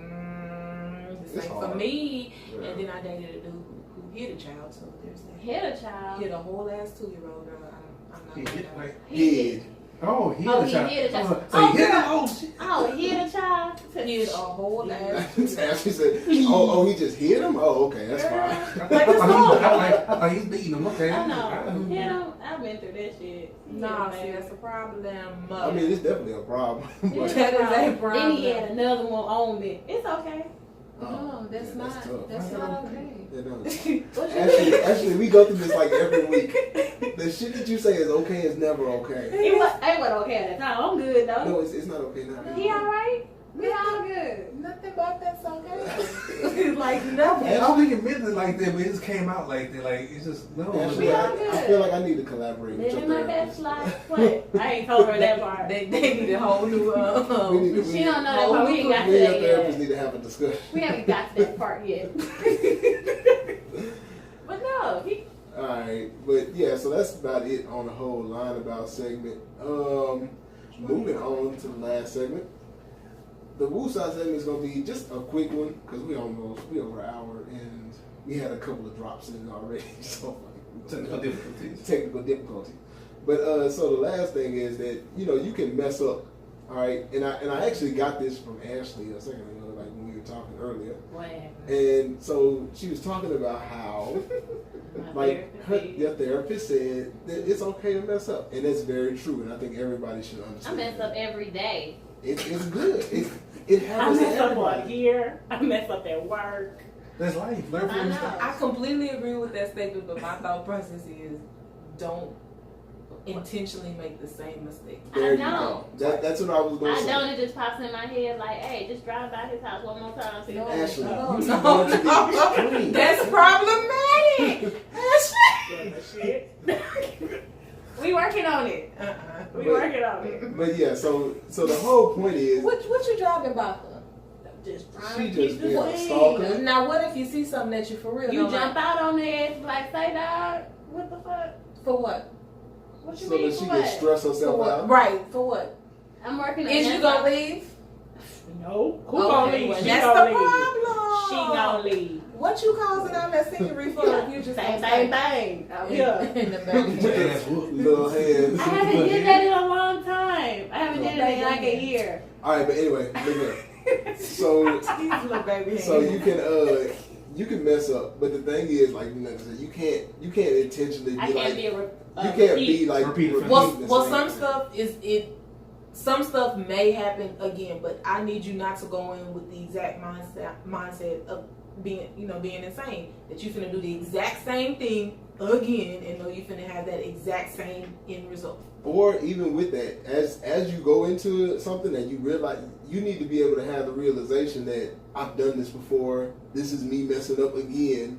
this It's ain't hard. for me. Yeah. And then I dated a dude who hit a child, so there's that. Hit a child. Hit a whole ass 2-year-old girl. I'm not He doing hit that. like. Head. Oh, he Oh, hit a he child. hit a child. So he hit girl. it. Oh shit. Oh, he hit a child. Hit a whole ass. She said, oh, he just hit him? Oh, okay, that's fine. Like it's normal. I thought he's beating him. Okay. I know. Hit him. I've been through that shit. Nah, see, that's a problem. I mean, it's definitely a problem. Yeah. But, That is a problem. Then he had another one on me. It's okay. No, that's yeah, not. tough. That's not okay. Yeah, no. What you Actually, we go through this like every week. The shit that you say is okay is never okay. It wasn't okay at the time. I'm good though. No, it's not okay now. He alright? We all good. Nothing about that's okay. Like nothing. I don't think it meant it like that, but it just came out like that. Like it's just no. Actually, We I, all good. I feel like I need to collaborate with your Living my best therapist. life. What? I ain't told her that part. They need a whole new. She don't know that part. We ain't got to Me and your that therapist yet. need to have a discussion. We haven't got to that part yet. But no, he. Alright, but yeah, so that's about it on the whole line about segment. Moving on to the last segment. The Woosah segment is going to be just a quick one because we over an hour and we had a couple of drops in it already. So Technical difficulties. Technical difficulty. But so the last thing is that you can mess up. All right, and I actually got this from Ashley a second ago, like when we were talking earlier. What happened? And so she was talking about how, like, your therapist said that it's okay to mess up, and that's very true. And I think everybody should I understand. mess up every day. It's good. It I happens to mess up on everybody. here. I mess up at work. That's life. Learn from I your know. mistakes. I completely agree with that statement, but my thought process is don't intentionally make the same mistake. There I you don't. go. That's what I was going to I say. don't. It just pops in my head like, hey, just drive by his house one more time. See if that's- Ashley, No, you no, going to the no. extreme. That's problematic. Shit. We working on it. We But- working on it. But yeah, so the whole point is, What you driving by for? Just She trying to just keep being a the stalker. thing. Now, what if you see something that you for real? You don't jump like? out on the edge like, say, dog, what the fuck? For what? What you so mean that she for can what? stress For herself what? out. Right. For what? I'm working on Is you gonna leave? No. Who Okay, gonna leave? well, She that's gonna the leave. problem. She gonna leave. What you causing on that scenery for? If you just Same, gonna same stay thing. Out here. in the Put back. that ass whoop. Little hands. I haven't did that in a long time. I haven't did it in like a year. All right, but anyway, look here. So These little baby hands. So you can mess up, but the thing is, like you can't intentionally be I can't like be a you can't be repeat. like Repeat it. repeating the Well, same some thing. stuff some stuff may happen again, but I need you not to go in with the exact mindset of being insane. That you finna do the exact same thing again and know you finna have that exact same end result. Or even with that, as you go into something and you realize you need to be able to have the realization that I've done this before. This is me messing up again.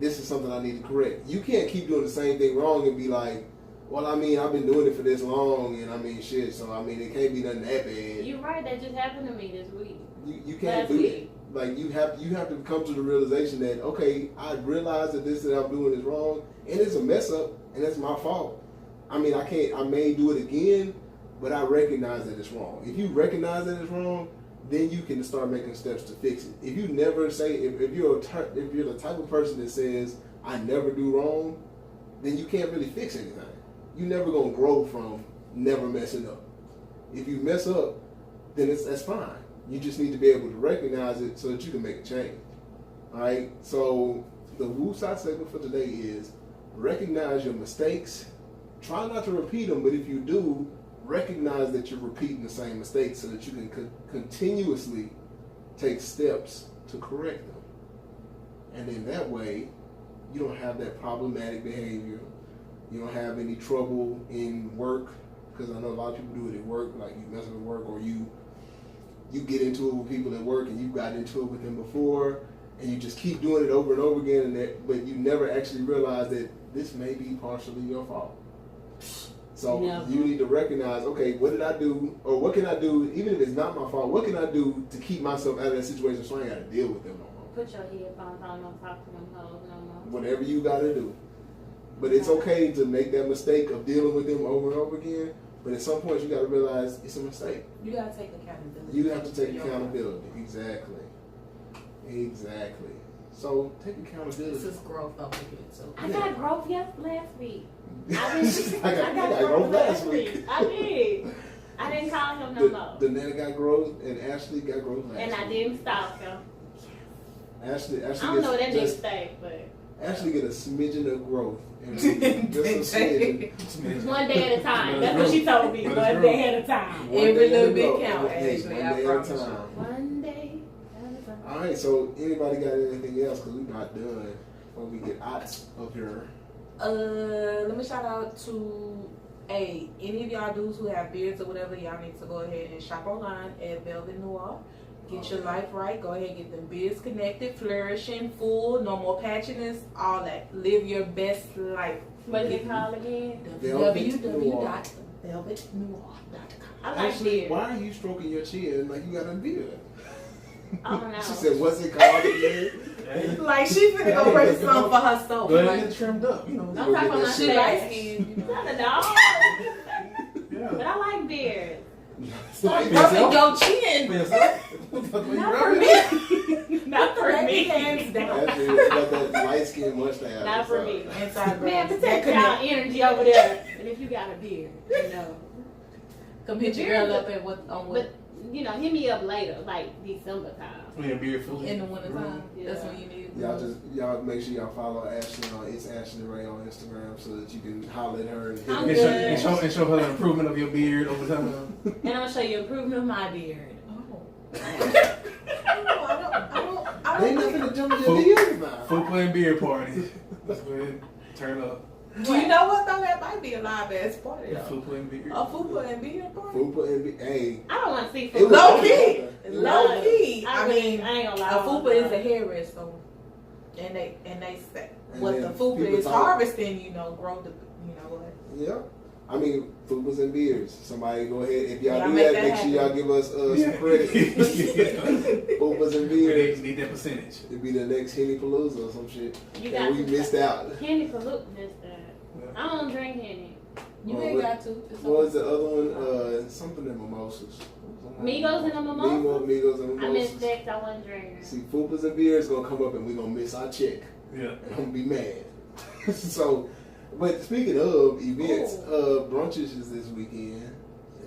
This is something I need to correct. You can't keep doing the same thing wrong and be like, well, I mean, I've been doing it for this long, and I mean, shit. So I mean, it can't be nothing that bad. You're right. That just happened to me this week. You can't Last do week. that. Like you have to come to the realization that okay, I realize that this that I'm doing is wrong, and it's a mess up, and it's my fault. I mean, I may do it again, but I recognize that it's wrong. If you recognize that it's wrong, then you can start making steps to fix it. If you never say, if you're the type of person that says I never do wrong, then you can't really fix anything. You're never gonna grow from never messing up. If you mess up, then that's fine. You just need to be able to recognize it so that you can make a change. All right. So the Woosah segment for today is recognize your mistakes. Try not to repeat them, but if you do, recognize that you're repeating the same mistakes so that you can continuously take steps to correct them. And then that way, you don't have that problematic behavior. You don't have any trouble in work, because I know a lot of people do it at work, like you mess up at work, or you get into it with people at work and you got into it with them before, and you just keep doing it over and over again, but you never actually realize that this may be partially your fault. So Yeah. you need to recognize, okay, what did I do, or what can I do, even if it's not my fault, what can I do to keep myself out of that situation so I ain't got to deal with them no more? put your headphones on. Don't talk to them hoes no more. Whatever you gotta do. But it's okay to make that mistake of dealing with them over and over again. But at some point, you gotta realize it's a mistake. You gotta take accountability. You have to take accountability. Exactly. So take accountability. This is growth over here. So I got growth last week. I got growth last week. I did. I didn't call him no more. The Nana got growth and Ashley got growth last week. And I didn't stalk him. Ashley I don't know what that nigga just think, but Ashley get a smidgen of growth. And just a smidgen. one day at a time. That's what she told me. One day at a time. Every little bit count, Hey, Ashley. one I day at a promise you. time. One day at a time. All right. So anybody got anything else? Because we're not done when we get out of here. Let me shout out to any of y'all dudes who have beards or whatever, y'all need to go ahead and shop online at Velvet Noir. Get your life right. Go ahead and get them beards connected, flourishing, full, no more patchiness, all that. Live your best life. What is it called again? www.velvetnoir.com. I like Ashley, beard. why are you stroking your chin like you got a beard? I don't know. She said, "What's it called again?" Like she finna go purchase something for herself. Go ahead Like, and get trimmed up, you know. Don't talk about my she light face. skin, you know. Not a dog. Yeah. But I like beard. Rubbing your chin. For yourself? Not for me. Not for Let me me. hands down. Ashley got that light skin mustache. Not for me. Inside Man, girls. protect y'all energy over there. And if you got a beard, you know. Come hit your girl up at what on what But, you know, hit me up later, like December time. Yeah, beard full. in the winter time. Yeah. That's when you need. Y'all make sure y'all follow Ashley on It's Ashley Ray on Instagram so that you can holler at her and hit I'm her. good. And show her the improvement of your beard over time. And I'm gonna show you improvement of my beard. Oh. I Ain't don't nothing to jump in Food- your DMs about. Football and beard party. Let's go ahead and turn up. You know what though? That might be a live ass party though. Football and beard. A fupa and beard party. Fupa and hey. I don't want to see It food. was Low over key. there. It was Low over key. I I mean, ain't gonna lie. a fupa is a hair rest, so and they say And what then the fupa people is talk- harvesting. You know, grow the what. there. Yeah. I mean, fupas and beards. Somebody go ahead. If y'all Y'all do make that, that make sure y'all happen. give us some credit. Fupas and We beards. need that percentage. It'd be the next Henny Palooza or some shit. You that got we to missed out. Henny for look missed that. Yeah. I don't drink Henny. You Oh, ain't what- got to. It's What was okay. the other one? Something in mimosas. Migos and the mimosas? Migos and I missed mimosas. that 'cause I wasn't drinking. See, fupas and beards gonna come up and we gonna miss our check. Yeah. And I'm gonna be mad. So, but speaking of events, brunches is this weekend.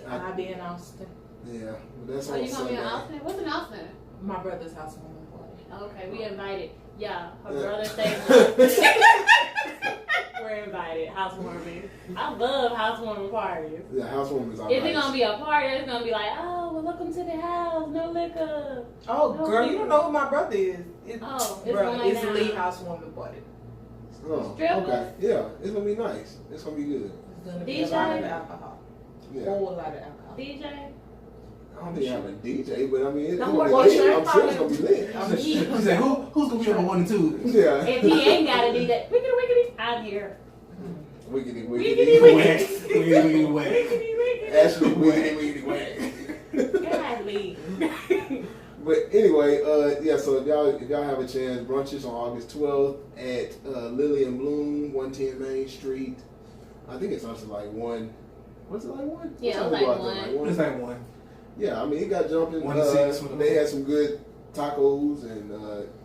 I'll be in Austin. Yeah, but that's Oh, on you gonna be Sunday. in Austin? What's in Austin? My brother's housewarming party. Okay, we invited. Yeah, her Yeah. brother stays. We're invited. Housewarming. I love housewarming parties. Yeah, housewarming is Is alright. it gonna be a party? It's gonna be like, oh, well, welcome to the house, no liquor. Oh, No, girl, we- you don't know who my brother is. It's, Oh, it's bro, going it's down. Lee housewarming party. Oh, Strippers? okay. Yeah, it's gonna be nice. It's gonna be good. It's gonna be DJ? a lot of alcohol. Oh, Yeah. Whole lot of alcohol. DJ? I don't think I have a DJ, but I mean, it's Don't gonna be worry, lit. sure. I'm sure it's gonna be lit. She said, who's gonna be on the 1 and 2? Yeah. If he ain't got a DJ, wiggity, I'm here. Wiggity, Wiggity, wiggity. Whack. Wiggity, whack. Wiggity, Ashley, wiggity, wiggity, whack. Godly. But anyway, yeah. So if y'all have a chance, brunches on August 12th at Lily and Bloom, 110 Main Street. I think it's also like one. What's it like one? Yeah, What's it was it like one. It's like 1. Yeah, I mean it got jumping. 1 to 6. They had some good tacos and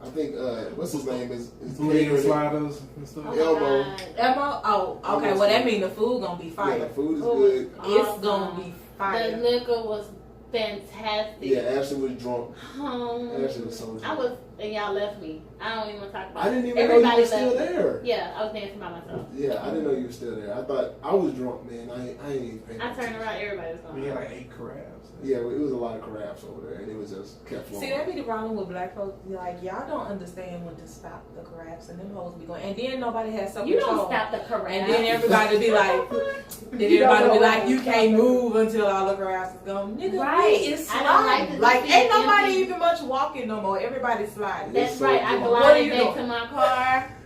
I think what's his name is Burrito sliders and stuff. Oh Elbow. my God. Emma? Oh, okay. Well, that means the food gonna be Yeah, fire. the food is Oh, good. It's awesome. gonna be The fire. liquor was fantastic. Yeah, Ashley was drunk. Um, Ashley was so drunk. I was, and y'all left me. I don't even want to talk about I it. didn't even know Everybody you were still left me. there. Yeah, I was dancing by myself. Yeah, I didn't know you were still there. I thought I was drunk, man. I ain't even paying I turned attention. around, everybody was going. We had like 8 crabs. Yeah, it was a lot of crabs over there, and it was just kept flowing. See, that be the problem with black folks. Like, y'all don't understand when to stop the crabs and them hoes be going. And then nobody has self You control. don't stop the corral. And then everybody be like, you can't move until all the crabs is gone. Nigga, Right. it's I don't like sliding. to Like, see ain't nobody empty- even much walking no more. Everybody's sliding. That's It's so right. I good. What are glided you back doing? to my car.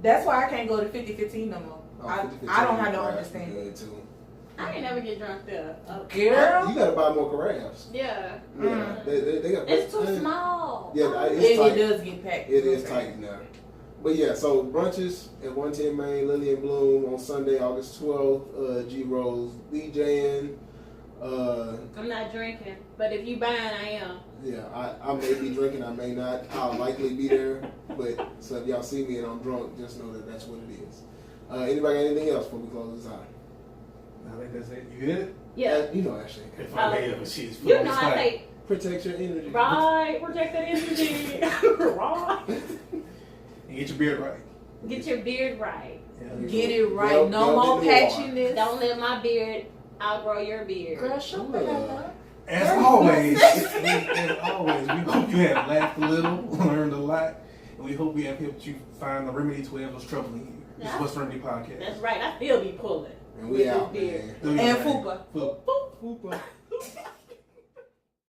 That's why I can't go to 50-15 no more. Oh, I 50-50 don't have no crabs understanding. Good too. I ain't never get drunk there. Girl. You gotta buy more carafes. Yeah. Yeah, they got. It's too small. Yeah, it's tight. It does get packed. It is tight now. But yeah, so brunches at 110 Main, Lily and Bloom on Sunday, August 12th. G Rose DJing. I'm not drinking, but if you buying, I am. Yeah, I may be drinking, I may not. I'll likely be there. But so if y'all see me and I'm drunk, just know that that's what it is. Anybody got anything else before we close this out? I think that's it. You good? Yeah. You know Ashley. If I may have, she's You know I say, Protect your energy. right, protect that energy. Right. And get your beard right. Get your beard right. Yeah. Get it right. Yep, No more yep, patchiness. Don't let my beard outgrow your beard. Girl, show me that. As always, we hope you have laughed a little, learned a lot, and we hope we have helped you find the remedy to whatever's troubling you. This is What's Remedy Podcast. That's right. I still be pulling. And we out, man. And Fupa. Fupa. Fupa.